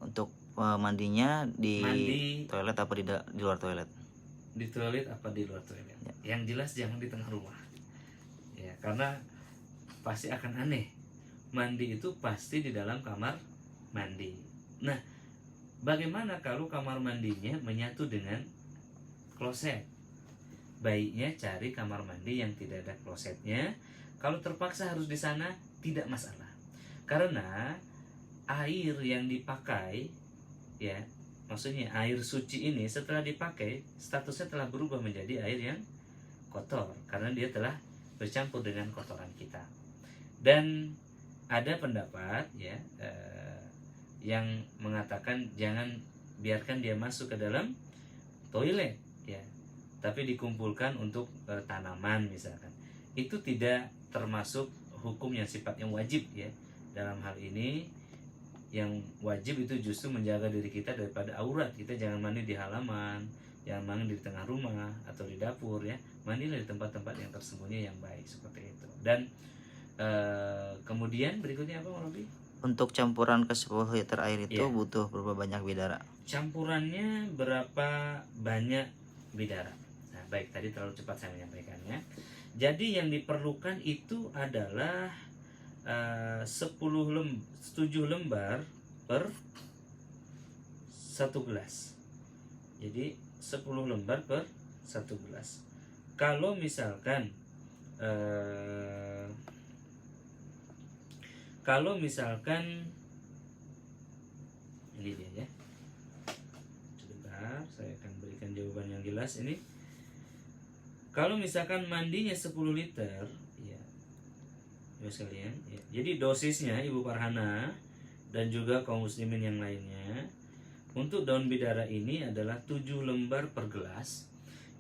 untuk mandinya di mandi toilet apa di luar toilet? Di toilet apa di luar toilet? Ya. Yang jelas jangan di tengah rumah. Ya, karena pasti akan aneh. Mandi itu pasti di dalam kamar mandi. Nah, bagaimana kalau kamar mandinya menyatu dengan kloset? Baiknya cari kamar mandi yang tidak ada klosetnya. Kalau terpaksa harus di sana, tidak masalah. Karena air yang dipakai, ya, maksudnya air suci ini setelah dipakai, statusnya telah berubah menjadi air yang kotor. Karena dia telah bercampur dengan kotoran kita. Dan ada pendapat, ya, yang mengatakan jangan biarkan dia masuk ke dalam toilet, ya, tapi dikumpulkan untuk tanaman misalkan. Itu tidak termasuk hukum yang sifatnya wajib, ya. Dalam hal ini yang wajib itu justru menjaga diri kita daripada aurat. Kita jangan mandi di halaman, jangan mandi di tengah rumah atau di dapur, ya. Mandilah di tempat-tempat yang tersembunyi yang baik seperti itu. Dan kemudian berikutnya apa, Robi? Untuk campuran ke 10 liter air itu Iya. butuh berapa banyak bidara? Campurannya berapa banyak bidara? Nah, baik, tadi terlalu cepat saya menyampaikannya. Jadi yang diperlukan itu adalah 7 lembar per 1 gelas. Jadi 10 lembar per 1 gelas. Kalau misalkan ini dia, ya. Sebentar, saya akan berikan jawaban yang jelas ini. Kalau misalkan mandinya 10 liter, ya, sekalian, ya. Jadi dosisnya Ibu Farhana dan juga kaum muslimin yang lainnya, untuk daun bidara ini adalah 7 lembar per gelas.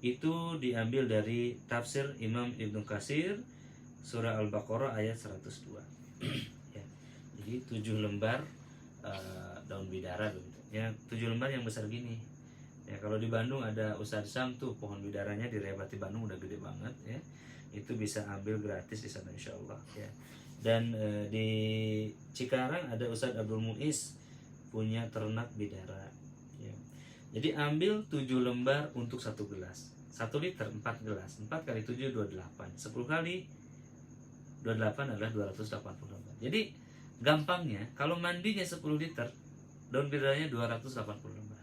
Itu diambil dari tafsir Imam Ibnu Katsir surah Al-Baqarah ayat 102. Ya. Jadi 7 lembar daun bidara begitu. Ya, 7 lembar yang besar gini. Ya, kalau di Bandung ada Ustadz Sam tuh, pohon bidaranya di Rebati Bandung udah gede banget, ya. Itu bisa ambil gratis di sana insyaallah, ya. Dan di Cikarang ada Ustadz Abdul Muiz punya ternak bidara, ya. Jadi ambil 7 lembar untuk 1 gelas. 1 liter 4 gelas. 4 kali 7 28. 10 kali 28 adalah 280 lembar. Jadi gampangnya kalau mandinya 10 liter, daun bidaranya 280 lembar.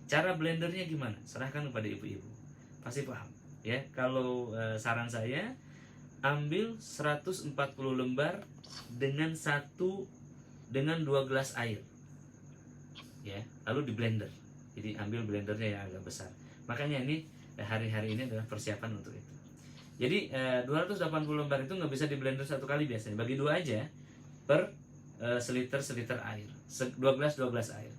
Cara blendernya gimana? Serahkan kepada ibu-ibu. Pasti paham, ya. Kalau saran saya, ambil 140 lembar dengan 2 gelas air. Ya, lalu di blender. Jadi ambil blendernya yang agak besar. Makanya ini hari-hari ini adalah persiapan untuk itu. Jadi 280 lembar itu nggak bisa di blender 1 kali biasanya. Bagi 2 aja per seliter air. 12 air.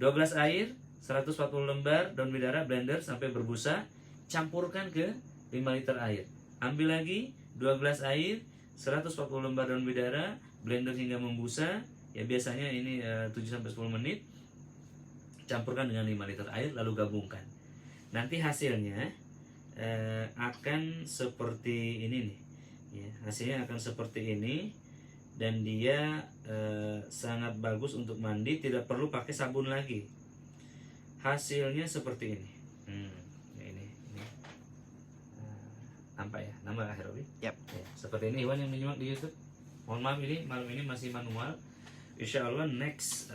12 air, 140 lembar daun bidara, blender sampai berbusa, campurkan ke 5 liter air. Ambil lagi 12 air, 140 lembar daun bidara, blender hingga membusa. Ya biasanya ini 7-10 menit. Campurkan dengan 5 liter air lalu gabungkan. Nanti hasilnya akan seperti ini nih. Ya, hasilnya akan seperti ini dan dia sangat bagus untuk mandi, tidak perlu pakai sabun lagi. Hasilnya seperti ini. Ini. Nampak ya, nama Herobi? Yap. Ya, seperti ini Iwan yang menyimak di YouTube. Mohon maaf ini malam ini masih manual. Insya Allah next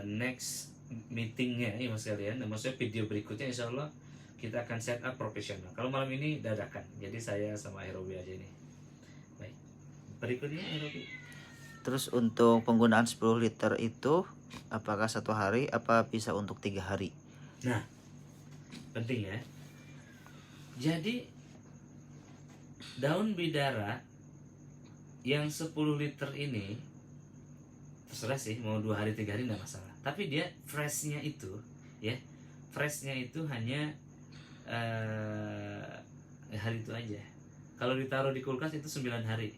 next meetingnya ini mas kalian, maksudnya video berikutnya insya Allah kita akan set up profesional. Kalau malam ini dadakan, jadi saya sama Herobi aja nih. Baik, berikutnya Herobi. Terus untuk penggunaan 10 liter itu apakah 1 hari apa bisa untuk 3 hari? Nah, penting ya. Jadi daun bidara yang 10 liter ini terserah sih mau 2 hari 3 hari enggak masalah. Tapi dia freshnya itu ya, freshnya itu hanya hari itu aja. Kalau ditaruh di kulkas itu 9 hari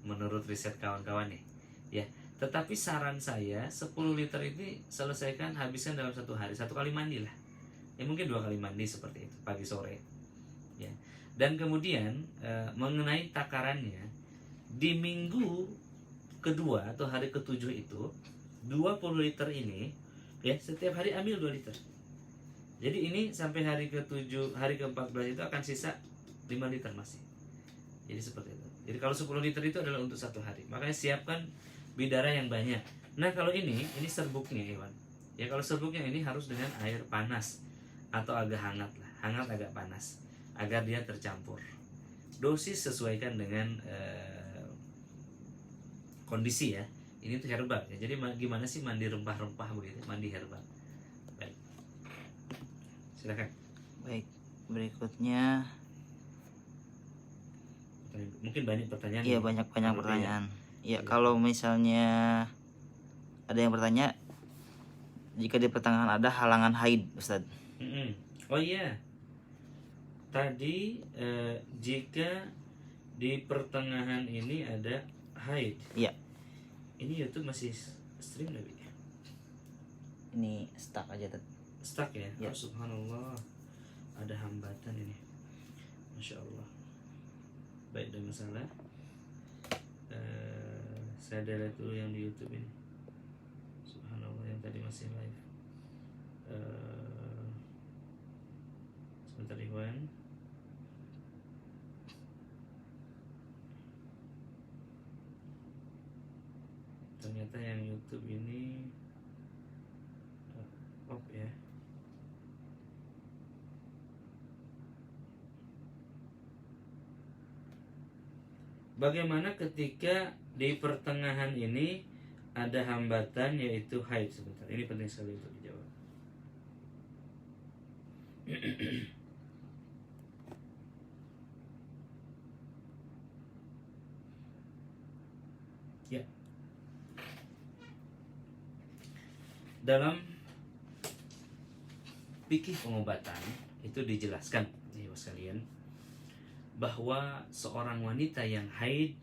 menurut riset kawan-kawan nih ya. Tetapi saran saya 10 liter ini selesaikan, habiskan dalam 1 hari, 1 kali mandi lah ya, mungkin 2 kali mandi seperti itu pagi sore ya. Dan kemudian mengenai takarannya, di minggu kedua atau hari ke-7 itu 20 liter ini ya, setiap hari ambil 2 liter. Jadi ini sampai hari ke-7, hari ke-14 itu akan sisa 5 liter masih. Jadi seperti itu. Jadi kalau 10 liter itu adalah untuk 1 hari. Makanya siapkan bidara yang banyak. Nah, kalau ini serbuknya Iwan. Ya kalau serbuknya ini harus dengan air panas atau agak hangat lah, hangat agak panas agar dia tercampur. Dosis sesuaikan dengan kondisi ya. Ini tuh herbal ya. Jadi gimana sih mandi rempah-rempah begitu, mandi herbal. Baik. Silakan. Baik, berikutnya Mungkin banyak pertanyaan. iya banyak pertanyaan. Iya. Ya kalau misalnya ada yang bertanya, jika di pertengahan ada halangan haid, Ustaz. Oh iya. Tadi jika di pertengahan ini ada haid. Iya. Ini YouTube masih stream nggak? Ini stuck aja Tad. Stuck ya? Ya. Oh, subhanallah. Ada hambatan ini. Masya Allah. Baik, ada masalah. Saya delete dulu yang di YouTube ini. Subhanallah, yang tadi masih live. Sebentar Iwan. Ternyata yang YouTube ini off ya. Bagaimana ketika di pertengahan ini ada hambatan yaitu haid? Sebentar, ini penting sekali untuk dijawab. Ya. Dalam fikih pengobatan itu dijelaskan nih sekalian, bahwa seorang wanita yang haid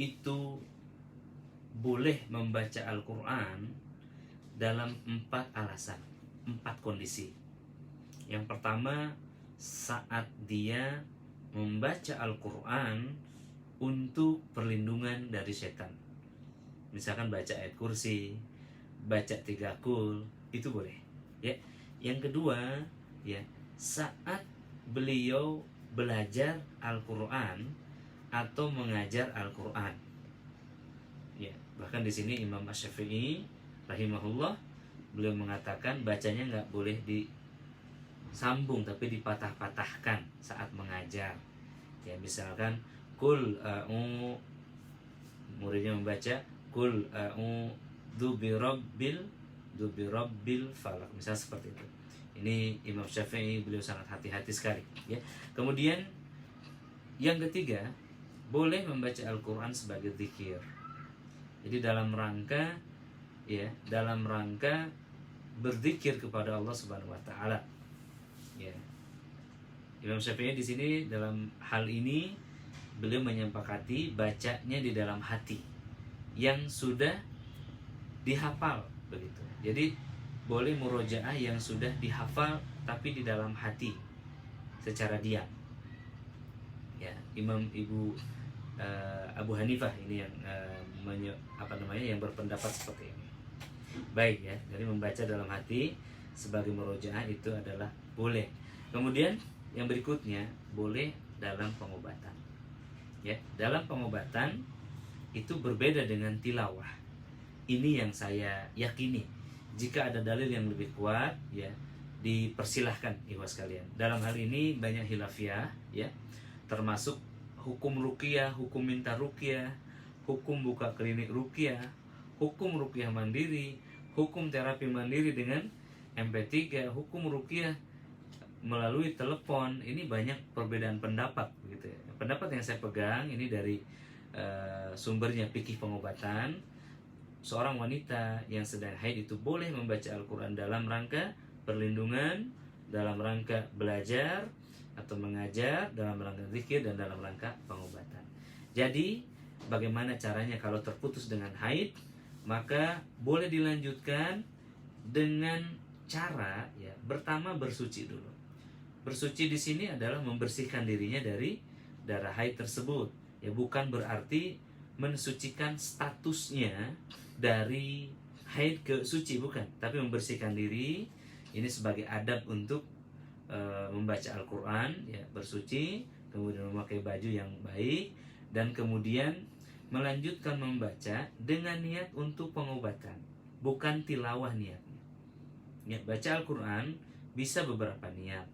itu boleh membaca Al-Quran dalam 4 alasan, 4 kondisi. Yang pertama, saat dia membaca Al-Quran untuk perlindungan dari setan. Misalkan baca ayat kursi, baca 3 kul, itu boleh. Ya. Yang kedua, ya, saat beliau belajar Al-Quran atau mengajar Al-Quran. Ya, bahkan di sini Imam Asy-Syafi'i rahimahullah beliau mengatakan bacanya nggak boleh disambung tapi dipatah-patahkan saat mengajar. Ya, misalkan kul muridnya membaca kul birabbil falaq, misal seperti itu. Ini Imam Syafi'i beliau sangat hati-hati sekali ya. Kemudian yang ketiga, boleh membaca Al-Quran sebagai zikir. Jadi dalam rangka berzikir kepada Allah Subhanahu wa taala. Ya. Imam Syafi'i di sini dalam hal ini beliau menyepakati bacanya di dalam hati yang sudah dihafal begitu. Jadi boleh murojaah yang sudah dihafal tapi di dalam hati secara diam. Ya, Abu Hanifah ini yang yang berpendapat seperti ini. Baik ya, jadi membaca dalam hati sebagai murojaah itu adalah boleh. Kemudian yang berikutnya boleh dalam pengobatan. Ya, dalam pengobatan itu berbeda dengan tilawah. Ini yang saya yakini. Jika ada dalil yang lebih kuat, ya dipersilahkan ikhwas sekalian. Dalam hal ini banyak khilafiyah, ya, termasuk hukum ruqyah, hukum minta ruqyah, hukum buka klinik ruqyah, hukum ruqyah mandiri, hukum terapi mandiri dengan MP3, hukum ruqyah melalui telepon. Ini banyak perbedaan pendapat gitu ya. Pendapat yang saya pegang ini dari sumbernya fikih pengobatan. Seorang wanita yang sedang haid itu boleh membaca Al-Quran dalam rangka perlindungan, dalam rangka belajar atau mengajar, dalam rangka zikir, dan dalam rangka pengobatan. Jadi bagaimana caranya kalau terputus dengan haid? Maka boleh dilanjutkan dengan cara ya pertama bersuci dulu. Bersuci di sini adalah membersihkan dirinya dari darah haid tersebut. Ya, bukan berarti mensucikan statusnya dari haid ke suci, bukan, tapi membersihkan diri. Ini sebagai adab untuk membaca Al-Quran, ya, bersuci, kemudian memakai baju yang baik, dan kemudian melanjutkan membaca dengan niat untuk pengobatan, bukan tilawah niatnya. Niat baca Al-Quran bisa beberapa niat.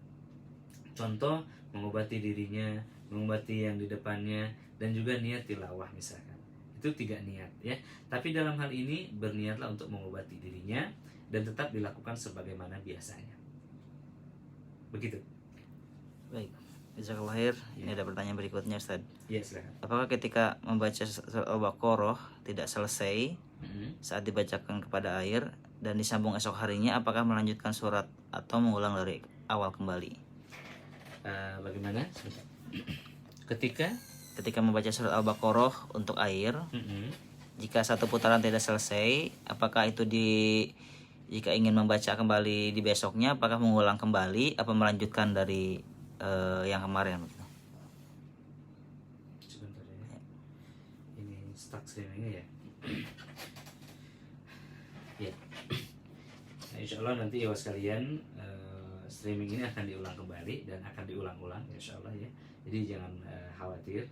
Contoh, mengobati dirinya, mengobati yang di depannya, dan juga niat tilawah misalkan. Itu 3 niat ya. Tapi dalam hal ini berniatlah untuk mengobati dirinya dan tetap dilakukan sebagaimana biasanya. Begitu. Baik. Jazakallah khair. Ini ada pertanyaan berikutnya, Ustaz. Ya, silakan. Apakah ketika membaca surat Al-Baqarah tidak selesai saat dibacakan kepada air dan disambung esok harinya, apakah melanjutkan surat atau mengulang dari awal kembali? Bagaimana? Ketika membaca surat Al-Baqarah untuk air, jika satu putaran tidak selesai, apakah itu jika ingin membaca kembali di besoknya, apakah mengulang kembali apa melanjutkan dari yang kemarin? Sebentar ya. Ini stuck streamingnya ya. Ya. Nah, insya Allah nanti ya sekalian streaming ini akan diulang kembali dan akan diulang-ulang insya Allah ya. Jadi jangan khawatir.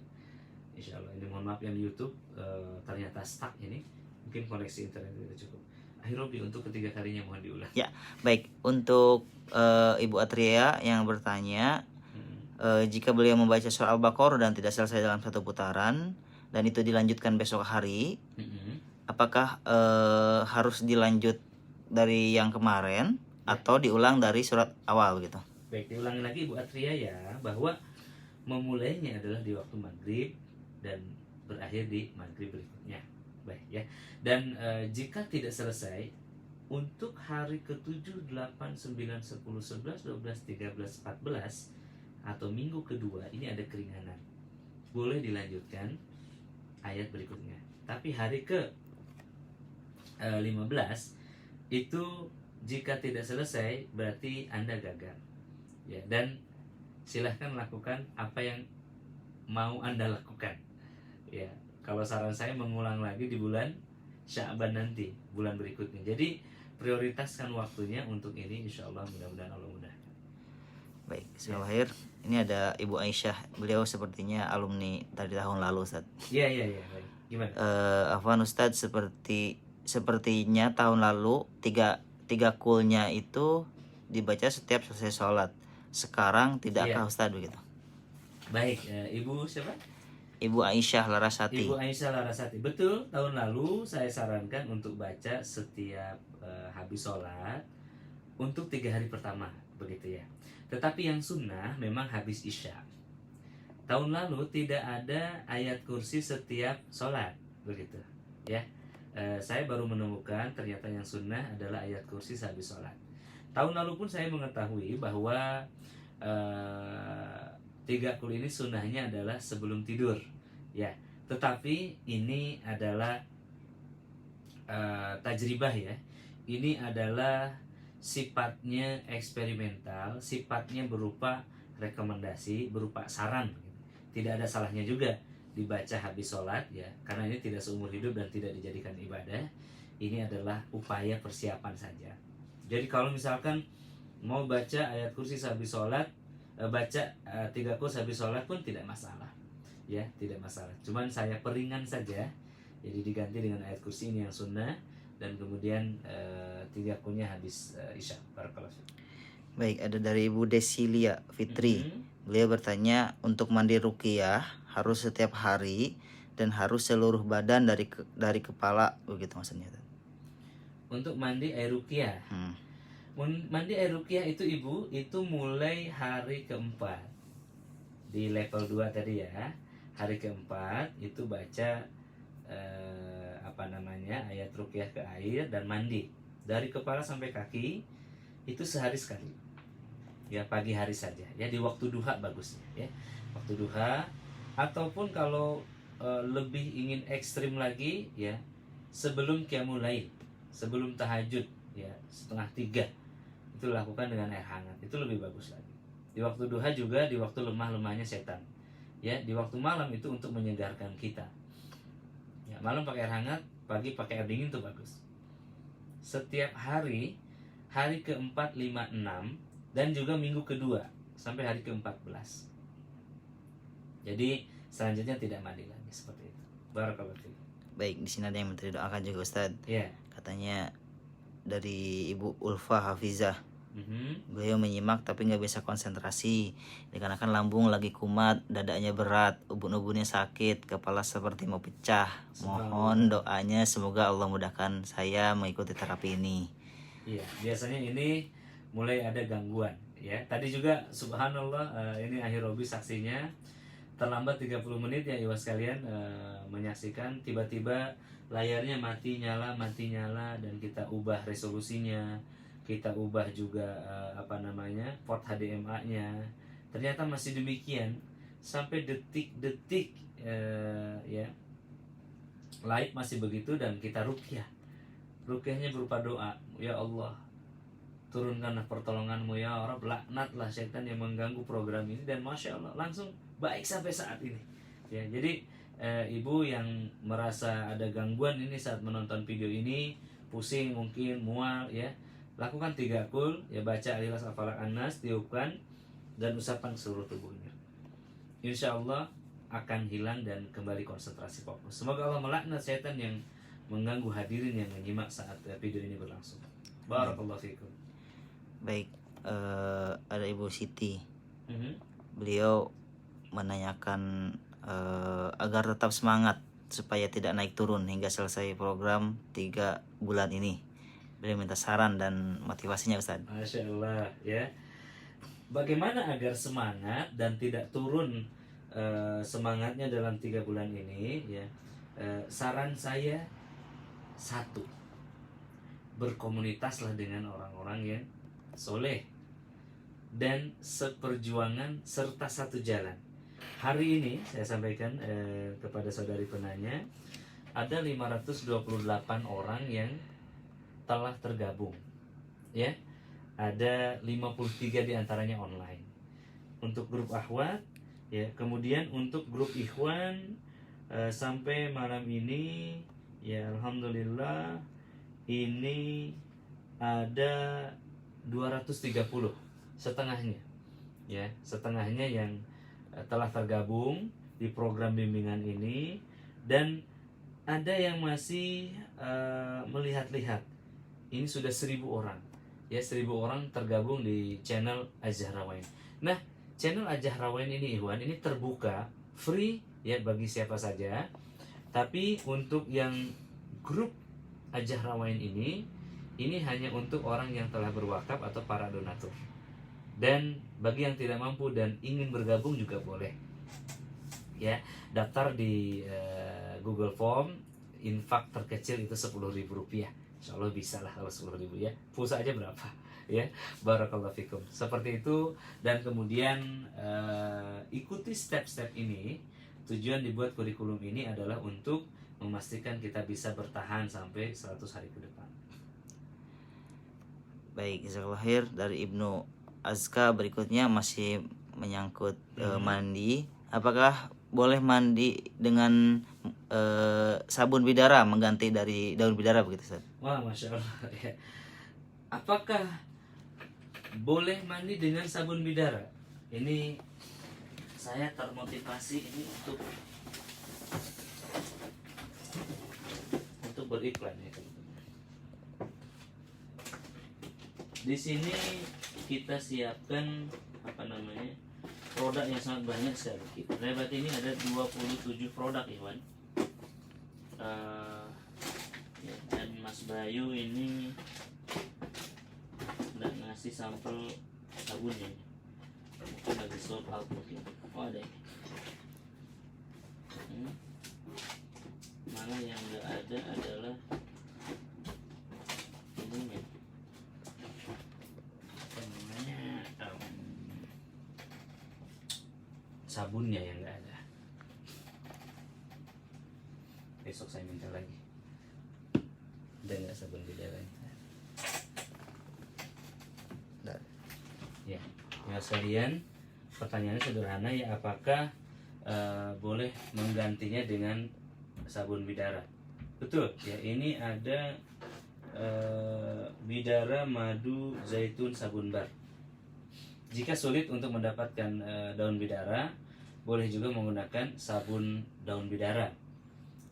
Insya Allah ini mohon maaf yang di YouTube ternyata stuck ini. Mungkin koneksi internet tidak cukup. Akhirnya untuk ketiga kalinya mohon diulang. Ya, baik. Untuk Ibu Atria yang bertanya, jika beliau membaca surah Al-Baqarah dan tidak selesai dalam satu putaran dan itu dilanjutkan besok hari, apakah harus dilanjut dari yang kemarin atau diulang dari surat awal gitu? Baik, diulangi lagi Ibu Atria ya, bahwa memulainya adalah di waktu maghrib dan berakhir di maghrib berikutnya. Baik ya. Dan jika tidak selesai untuk hari ke-7, 8, 9, 10, 11, 12, 13, 14 atau minggu kedua ini ada keringanan. Boleh dilanjutkan ayat berikutnya. Tapi hari ke-15 itu jika tidak selesai berarti Anda gagal. Ya, dan silahkan lakukan apa yang mau Anda lakukan. Ya, kalau saran saya mengulang lagi di bulan Sya'ban nanti, bulan berikutnya. Jadi prioritaskan waktunya untuk ini, insya Allah mudah-mudahan Allah mudahkan. Baik, Bismillahirrahmanirrahim. Ini ada Ibu Aisyah, beliau sepertinya alumni dari tahun lalu, Ustaz. Iya, baik. Gimana? Afwan Ustaz, sepertinya tahun lalu tiga kulnya itu dibaca setiap selesai sholat. Sekarang tidakkah Ustaz begitu? Baik, Ibu siapa? Ibu Aisyah Larasati. Ibu Aisyah Larasati. Betul, tahun lalu saya sarankan untuk baca setiap habis sholat untuk 3 hari pertama, begitu ya. Tetapi yang sunnah memang habis isya. tahun lalu tidak ada ayat kursi setiap sholat, begitu ya. Saya baru menemukan ternyata yang sunnah adalah ayat kursi sehabis sholat. Tahun lalu pun saya mengetahui bahwa 3 kul ini sunnahnya adalah sebelum tidur ya. Tetapi ini adalah tajribah ya. Ini adalah sifatnya eksperimental, sifatnya berupa rekomendasi, berupa saran. Tidak ada salahnya juga dibaca habis sholat ya, karena ini tidak seumur hidup dan tidak dijadikan ibadah. Ini adalah upaya persiapan saja. Jadi kalau misalkan mau baca ayat kursi habis sholat, baca 3 kurs habis sholat pun tidak masalah ya, tidak masalah. Cuman saya peringan saja, jadi diganti dengan ayat kursi ini yang sunnah, dan kemudian 3 kurnya habis isya. Barakallahu fiik. Baik, ada dari Ibu Desilia Fitri. Beliau bertanya, untuk mandi ruqyah harus setiap hari dan harus seluruh badan dari kepala, begitu maksudnya. Untuk mandi air ruqyah. Mandi air ruqyah itu Ibu, itu mulai hari keempat. Di level 2 tadi ya. Hari keempat itu baca ayat ruqyah ke air dan mandi. Dari kepala sampai kaki itu sehari sekali. Ya, pagi hari saja ya, di waktu duha bagusnya ya. Waktu duha, ataupun kalau lebih ingin ekstrim lagi ya, sebelum qiyamul lail, sebelum tahajud ya, 2:30 itu lakukan dengan air hangat, itu lebih bagus lagi. Di waktu duha juga, di waktu lemah-lemahnya setan ya. Di waktu malam itu untuk menyegarkan kita ya, malam pakai air hangat, pagi pakai air dingin, itu bagus. Setiap hari, hari ke-4, 5, 6, dan juga minggu kedua sampai hari ke-14. Jadi selanjutnya tidak mandi lagi, seperti itu. Barakallahu fiik. Baik, di sini ada yang minta didoakan juga Ustadz. Ya. Katanya dari Ibu Ulfa Hafizah. Beliau menyimak tapi nggak bisa konsentrasi dikarenakan lambung lagi kumat, dadanya berat, ubun-ubunnya sakit, kepala seperti mau pecah. Mohon doanya semoga Allah mudahkan saya mengikuti terapi ini. Iya, biasanya ini mulai ada gangguan ya. Tadi juga subhanallah, ini akhir Robi saksinya terlambat 30 menit ya ibu sekalian, menyaksikan tiba-tiba layarnya mati nyala dan kita ubah resolusinya, kita ubah juga port HDMI-nya. Ternyata masih demikian sampai detik-detik ya. Live masih begitu, dan kita ruqyah. Ruqyahnya berupa doa, ya Allah, turunkanlah pertolonganmu ya Rabb, laknatlah setan yang mengganggu program ini, dan masya Allah langsung baik sampai saat ini ya. Jadi ibu yang merasa ada gangguan ini saat menonton video ini, pusing mungkin, mual ya, lakukan 3 kul ya, baca Al-Ikhlas, Al-Falaq, An-Nas, tiupkan dan usapan seluruh tubuhnya. Insya Allah akan hilang dan kembali konsentrasi fokus. Semoga Allah melaknat setan yang mengganggu hadirin yang menyimak saat video ini berlangsung. Barakallahu fikum. Baik, ada Ibu Siti. Beliau menanyakan agar tetap semangat supaya tidak naik turun hingga selesai program 3 bulan ini. Beliau minta saran dan motivasinya Ustaz. Masya Allah ya. Bagaimana agar semangat dan tidak turun semangatnya dalam 3 bulan ini ya? Saran saya, 1, berkomunitaslah dengan orang-orang yang soleh dan seperjuangan serta satu jalan. Hari ini saya sampaikan kepada saudari penanya, ada 528 orang yang telah tergabung ya. Ada 53 diantaranya online untuk grup akhwat ya. Kemudian untuk grup ikhwan sampai malam ini ya, alhamdulillah ini ada 230, setengahnya ya, setengahnya yang telah tergabung di program bimbingan ini, dan ada yang masih melihat-lihat. Ini sudah 1000 orang ya, 1000 orang tergabung di channel Az-Zahrawain. Nah, channel Az-Zahrawain ini ikhwan, ini terbuka free ya bagi siapa saja. Tapi untuk yang grup Az-Zahrawain ini hanya untuk orang yang telah berwakaf atau para donatur. Dan bagi yang tidak mampu dan ingin bergabung juga boleh. ya, daftar di Google Form, infak terkecil itu 10.000 rupiah. Insya Allah bisa lah kalau 10.000 ya. Pulsa aja berapa ya. Barakallahu fikum. Seperti itu, dan kemudian ikuti step-step ini. Tujuan dibuat kurikulum ini adalah untuk memastikan kita bisa bertahan sampai 100 hari ke depan. Baik, jazakallahu khair. Dari Ibnu Azka berikutnya masih menyangkut mandi. Apakah boleh mandi dengan sabun bidara mengganti dari daun bidara begitu, Ustaz? Wah, masya Allah. Ya. Apakah boleh mandi dengan sabun bidara? Ini saya termotivasi ini untuk beriklan ya, teman-teman. Di sini kita siapkan produk yang sangat banyak sekali. Rebat ini ada 27 produk, Iwan. Ya, dan Mas Bayu ini nggak ngasih sampel sabunnya. Mungkin lagi sold out mungkin. Oh, ada ini. Mana yang nggak ada adalah ini. Sabunnya yang nggak ada. Besok saya minta lagi. Ada nggak sabun bidara? Ya, ya sekalian, pertanyaannya sederhana ya, apakah boleh menggantinya dengan sabun bidara? Betul ya, ini ada bidara madu zaitun sabun bar. Jika sulit untuk mendapatkan daun bidara, boleh juga menggunakan sabun daun bidara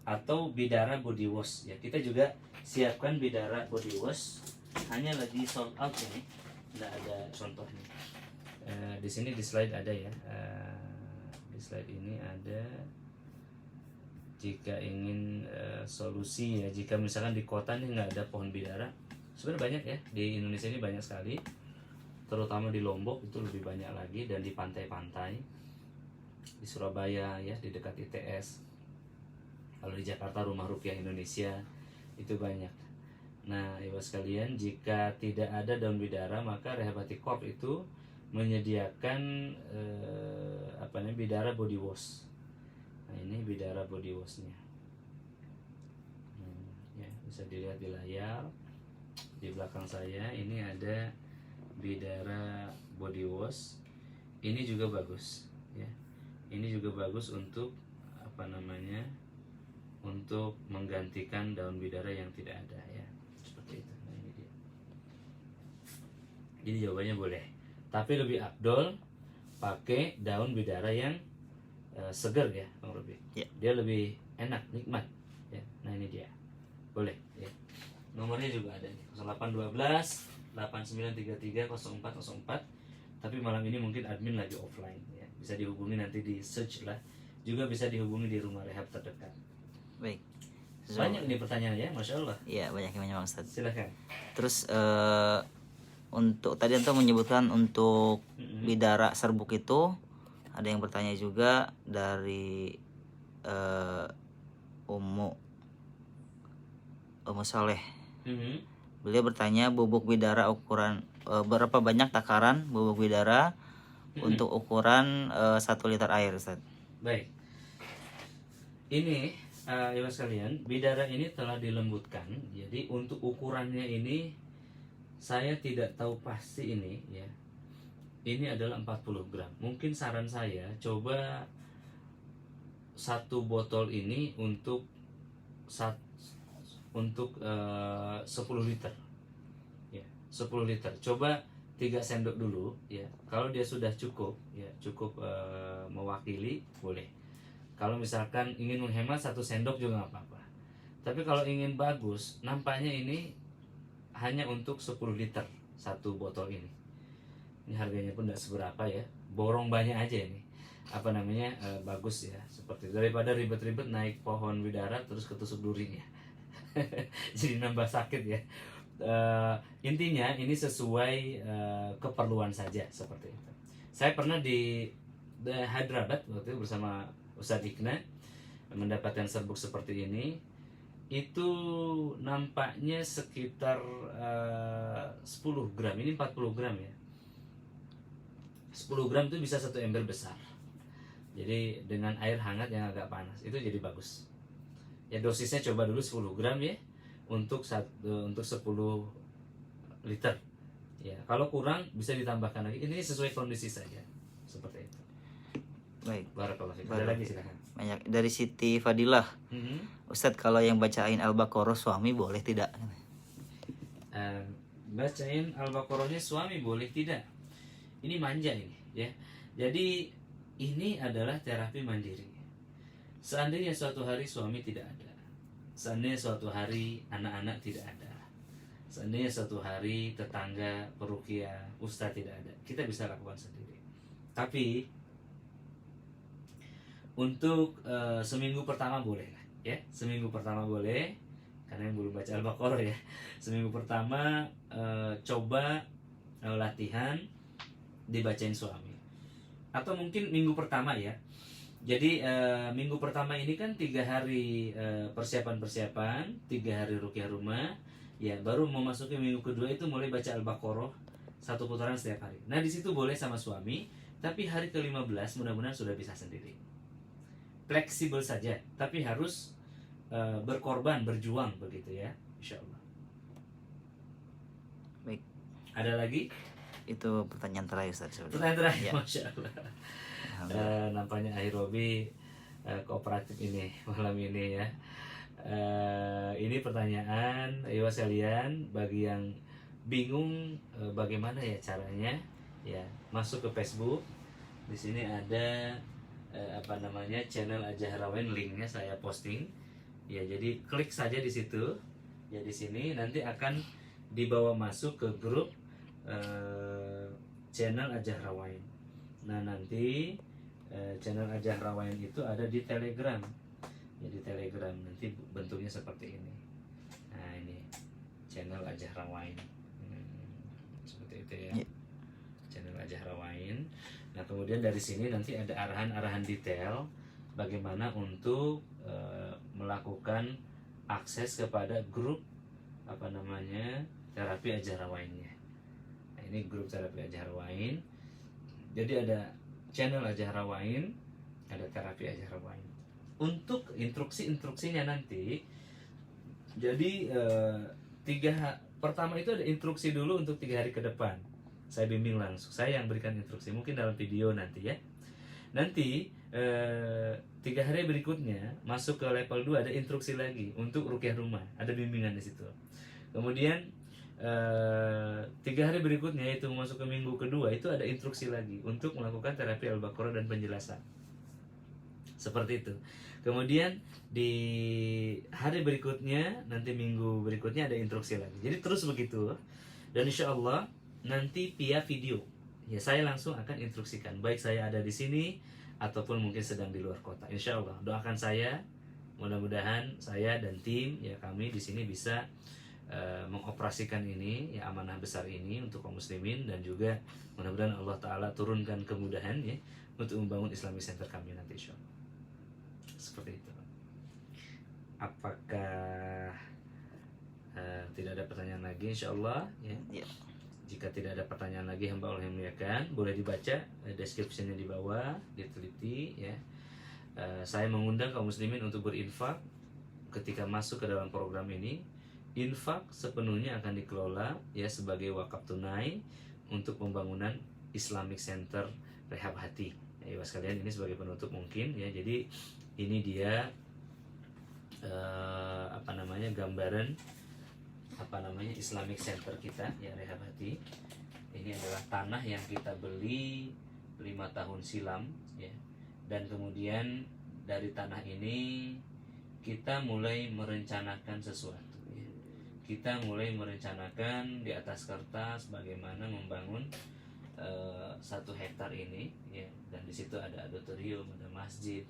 atau bidara body wash ya. Kita juga siapkan bidara body wash, hanya lagi sold out ini, tidak ada contohnya. Di sini di slide ada ya, di slide ini ada. Jika ingin solusi ya, jika misalkan di kota ini nggak ada pohon bidara, sebenarnya banyak ya, di Indonesia ini banyak sekali, terutama di Lombok itu lebih banyak lagi, dan di pantai-pantai di Surabaya ya, di dekat ITS. Kalau di Jakarta Rumah Rupiah Indonesia itu banyak. Nah, ibu sekalian, jika tidak ada daun bidara, maka Rehabati Corp itu menyediakan bidara body wash. Nah, ini bidara body washnya. Ya, bisa dilihat di layar di belakang saya. Ini ada bidara body wash. Ini juga bagus ya. Ini juga bagus untuk untuk menggantikan daun bidara yang tidak ada ya, seperti itu. Nah, ini dia. Jadi jawabannya boleh, tapi lebih afdol pakai daun bidara yang segar ya, Bang Robi. Ya. Dia lebih enak, nikmat ya. Nah, ini dia. Boleh ya. Nomornya juga ada nih, 0812 8933 0404. Tapi malam ini mungkin admin lagi offline ya. Bisa dihubungi nanti di search lah. Juga bisa dihubungi di rumah rehab terdekat. Baik. Banyak nih pertanyaannya, Masya Allah. Iya, banyak yang banyak, Ustaz. Silakan. Terus untuk tadi Anto menyebutkan untuk bidara serbuk itu, ada yang bertanya juga dari Ummu Saleh. Beliau bertanya, bubuk bidara ukuran berapa banyak takaran bubuk bidara untuk ukuran 1 liter air, Ustaz? Baik. Ini ibu sekalian, bidara ini telah dilembutkan. Jadi untuk ukurannya ini saya tidak tahu pasti ini ya. Ini adalah 40 gram. Mungkin saran saya coba 1 botol ini untuk 10 liter. Ya, 10 liter. Coba 3 sendok dulu ya. Kalau dia sudah cukup ya, cukup mewakili, boleh. Kalau misalkan ingin menghemat 1 sendok juga nggak apa-apa. Tapi kalau ingin bagus, nampaknya ini hanya untuk 10 liter 1 botol ini. Ini harganya pun tidak seberapa ya. Borong banyak aja ini. Bagus ya. Seperti daripada ribet-ribet naik pohon bidara terus ketusuk durinya. Jadi nambah sakit ya. Intinya ini sesuai keperluan saja, seperti itu. Saya pernah di Hyderabad waktu itu bersama Ustadz Ikna mendapatkan serbuk seperti ini, itu nampaknya sekitar 10 gram, ini 40 gram ya. 10 gram itu bisa satu ember besar. Jadi dengan air hangat yang agak panas itu jadi bagus. Ya dosisnya coba dulu 10 gram ya untuk 10 liter. Ya, kalau kurang bisa ditambahkan lagi. Ini sesuai kondisi saja. Seperti itu. Baik. Barakallahu fiik. Ada lagi silakan. Banyak dari Siti Fadilah. Ustadz, kalau yang bacain Al-Baqarah suami boleh tidak? Bacain Al-Baqarahnya suami boleh tidak? Ini manja ini ya. Jadi ini adalah terapi mandiri. Seandainya suatu hari suami tidak ada, seandainya suatu hari anak-anak tidak ada, seandainya suatu hari tetangga, peruqyah, ustadz tidak ada, kita bisa lakukan sendiri. Tapi untuk seminggu pertama boleh lah ya. Seminggu pertama boleh, karena yang belum baca Al-Baqarah ya. Seminggu pertama coba latihan dibacain suami. Atau mungkin minggu pertama ya. Jadi minggu pertama ini kan 3 hari persiapan-persiapan, 3 hari ruqyah rumah. Ya, baru memasuki minggu kedua itu mulai baca Al-Baqarah 1 putaran setiap hari. Nah, di situ boleh sama suami, tapi hari ke-15 mudah-mudahan sudah bisa sendiri. Fleksibel saja, tapi harus berkorban, berjuang begitu ya, insyaallah. Baik. Ada lagi? Itu pertanyaan terakhir Ustaz. Pertanyaan terakhir, Ya. Masya Allah. Nampaknya Akhir Robi kooperatif ini malam ini ya. Ini pertanyaan Iwa sekalian, bagi yang bingung bagaimana ya caranya ya, masuk ke Facebook. Di sini ada channel Al-Jahrawain, linknya saya posting ya. Jadi klik saja di situ ya. Di sini nanti akan dibawa masuk ke grup channel Al-Jahrawain. Nah, nanti channel Al-Jahrawain itu ada di Telegram. Ya, di Telegram nanti bentuknya seperti ini. Nah, ini channel Al-Jahrawain. Seperti itu ya. Channel Al-Jahrawain. Nah, kemudian dari sini nanti ada arahan-arahan detail bagaimana untuk melakukan akses kepada grup terapi Al-Jahrawainnya. Nah, ini grup terapi Al-Jahrawain. Jadi ada channel Al-Jahrawain, ada terapi Al-Jahrawain. Untuk instruksinya nanti, jadi pertama itu ada instruksi dulu untuk 3 hari ke depan. Saya bimbing langsung, saya yang berikan instruksi, mungkin dalam video nanti ya. Nanti 3 hari berikutnya masuk ke level 2, ada instruksi lagi untuk ruqyah rumah, ada bimbingan di situ. Kemudian 3 hari berikutnya, itu masuk ke minggu kedua, itu ada instruksi lagi untuk melakukan terapi Al-Baqarah dan penjelasan. Seperti itu. Kemudian di hari berikutnya, nanti minggu berikutnya ada instruksi lagi. Jadi terus begitu. Dan insya Allah nanti via video ya, saya langsung akan instruksikan, baik saya ada di sini ataupun mungkin sedang di luar kota. Insya Allah doakan saya, mudah-mudahan saya dan tim ya, kami di sini bisa mengoperasikan ini ya, amanah besar ini untuk kaum muslimin, dan juga mudah-mudahan Allah Ta'ala turunkan kemudahan ya untuk membangun Islamic Center kami nanti insya Allah. Seperti itu. Apakah tidak ada pertanyaan lagi insya Allah ya? Jika tidak ada pertanyaan lagi, hamba Allah yang muliakan, boleh dibaca deskripsinya di bawah, diteliti ya. Saya mengundang kaum muslimin untuk berinfak ketika masuk ke dalam program ini. Infak sepenuhnya akan dikelola ya sebagai wakaf tunai untuk pembangunan Islamic Center Rehab Hati. Ya sekalian, ini sebagai penutup mungkin ya. Jadi ini dia gambaran Islamic Center kita ya, Rehab Hati. Ini adalah tanah yang kita beli 5 tahun silam ya. Dan kemudian dari tanah ini kita mulai merencanakan sesuatu. Kita mulai merencanakan di atas kertas bagaimana membangun 1 hektar ini ya. Dan di situ ada auditorium, ada masjid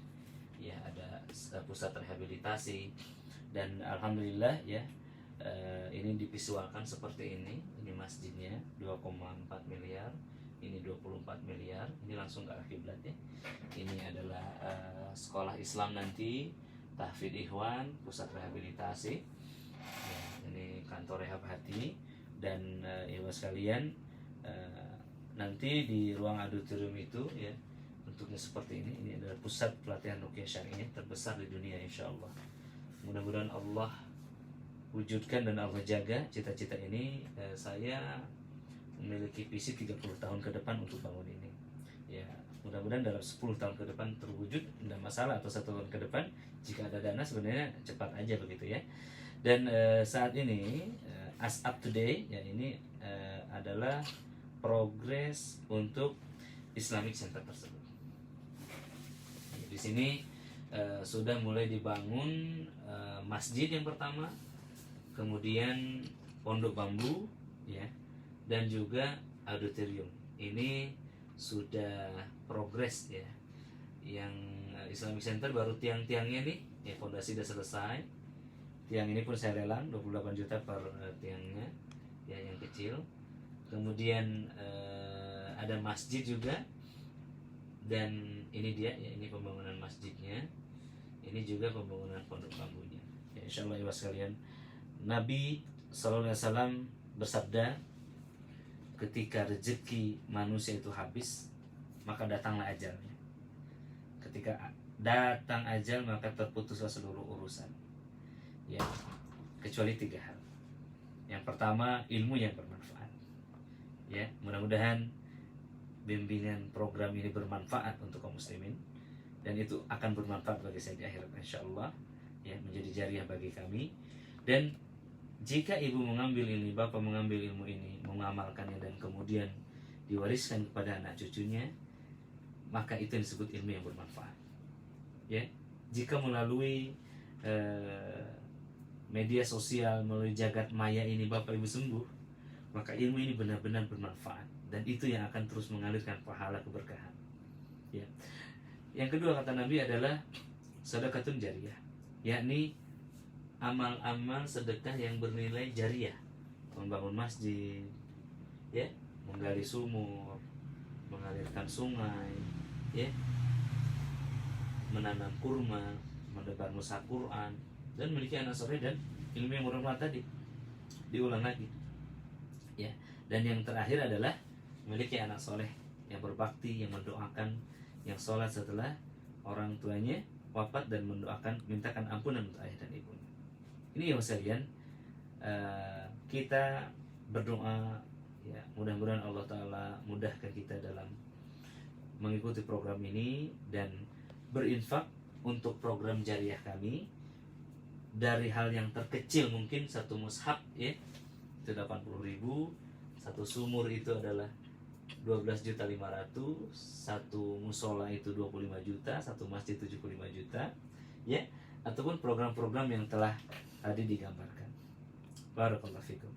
ya, ada pusat rehabilitasi, dan alhamdulillah ya, ini divisualkan seperti ini. Ini masjidnya 2,4 miliar, ini 24 miliar. Ini langsung ke kiblat ya. Ini adalah sekolah Islam nanti, tahfidz ikhwan, pusat rehabilitasi ya, ini kantor rehab hati. Dan ibu sekalian, nanti di ruang auditorium itu ya, bentuknya seperti ini adalah pusat pelatihan ruqyah syar'i terbesar di dunia insya Allah. Mudah-mudahan Allah wujudkan dan Allah jaga cita-cita ini. Saya memiliki visi 30 tahun ke depan untuk bangun ini ya, mudah-mudahan dalam 10 tahun ke depan terwujud, tidak masalah, atau 1 tahun ke depan jika ada dana, sebenarnya cepat aja begitu ya. Dan saat ini as up today ya, ini adalah progres untuk Islamic Center tersebut. Di sini sudah mulai dibangun masjid yang pertama, kemudian pondok bambu ya, dan juga auditorium. Ini sudah progres ya. Yang Islamic Center baru tiang-tiangnya nih ya, fondasi sudah selesai. Tiang ini pun saya lelang 28 juta per tiangnya ya, yang kecil. Kemudian ada masjid juga, dan ini dia ya, ini pembangunan masjidnya. Ini juga pembangunan pondok bambunya ya, insyaallah ya sekalian. Nabi SAW bersabda, ketika rezeki manusia itu habis, maka datanglah ajalnya. Ketika datang ajal, maka terputuslah seluruh urusan ya, kecuali 3 hal. Yang pertama, ilmu yang bermanfaat ya. Mudah-mudahan bimbingan program ini bermanfaat untuk kaum muslimin, dan itu akan bermanfaat bagi saya di akhirat insyaallah ya, menjadi jariah bagi kami. Dan jika ibu mengambil ini, bapak mengambil ilmu ini, mengamalkannya, dan kemudian diwariskan kepada anak cucunya, maka itu yang disebut ilmu yang bermanfaat ya. Jika melalui media sosial, melalui jagat maya ini bapak ibu sembuh, maka ilmu ini benar-benar bermanfaat, dan itu yang akan terus mengalirkan pahala keberkahan ya. Yang kedua kata Nabi adalah sedekatun jariyah, yakni amal-amal sedekah yang bernilai jariyah, membangun masjid ya, menggali sumur, mengalirkan sungai ya, menanam kurma, mendebar mushaf Quran, dan memiliki anak soleh dan ilmu yang bermanfaat tadi. Diulang lagi ya. Dan yang terakhir adalah memiliki anak soleh yang berbakti, yang mendoakan, yang sholat setelah orang tuanya wafat, dan mendoakan, mintakan ampunan untuk ayah dan ibunya. Ini ya sekalian, kita berdoa ya, mudah-mudahan Allah Ta'ala mudahkan kita dalam mengikuti program ini dan berinfak untuk program jariah kami. Dari hal yang terkecil mungkin satu mushaf ya, itu 80.000, satu sumur itu adalah 12.500.000, satu musola itu 25 juta, satu masjid 75 juta ya, ataupun program-program yang telah tadi digambarkan. Barakallahu fikum.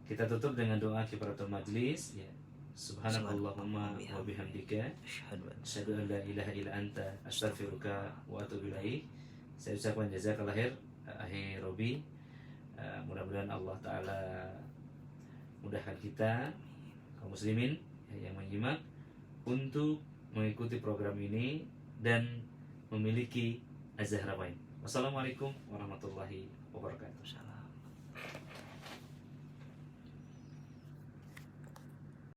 Kita tutup dengan doa kifaratul majlis ya. Subhanakallahumma wa bihamdika asyhadu an la ilaha illa anta astaghfiruka wa atubu ilaik. Saya ucapkan jazakallahu khair akhir Robi. Mudah-mudahan Allah Ta'ala mudahkan kita kaum muslimin yang menyimak untuk mengikuti program ini dan memiliki az-Zahrawain. Wassalamualaikum warahmatullahi wabarakatuh.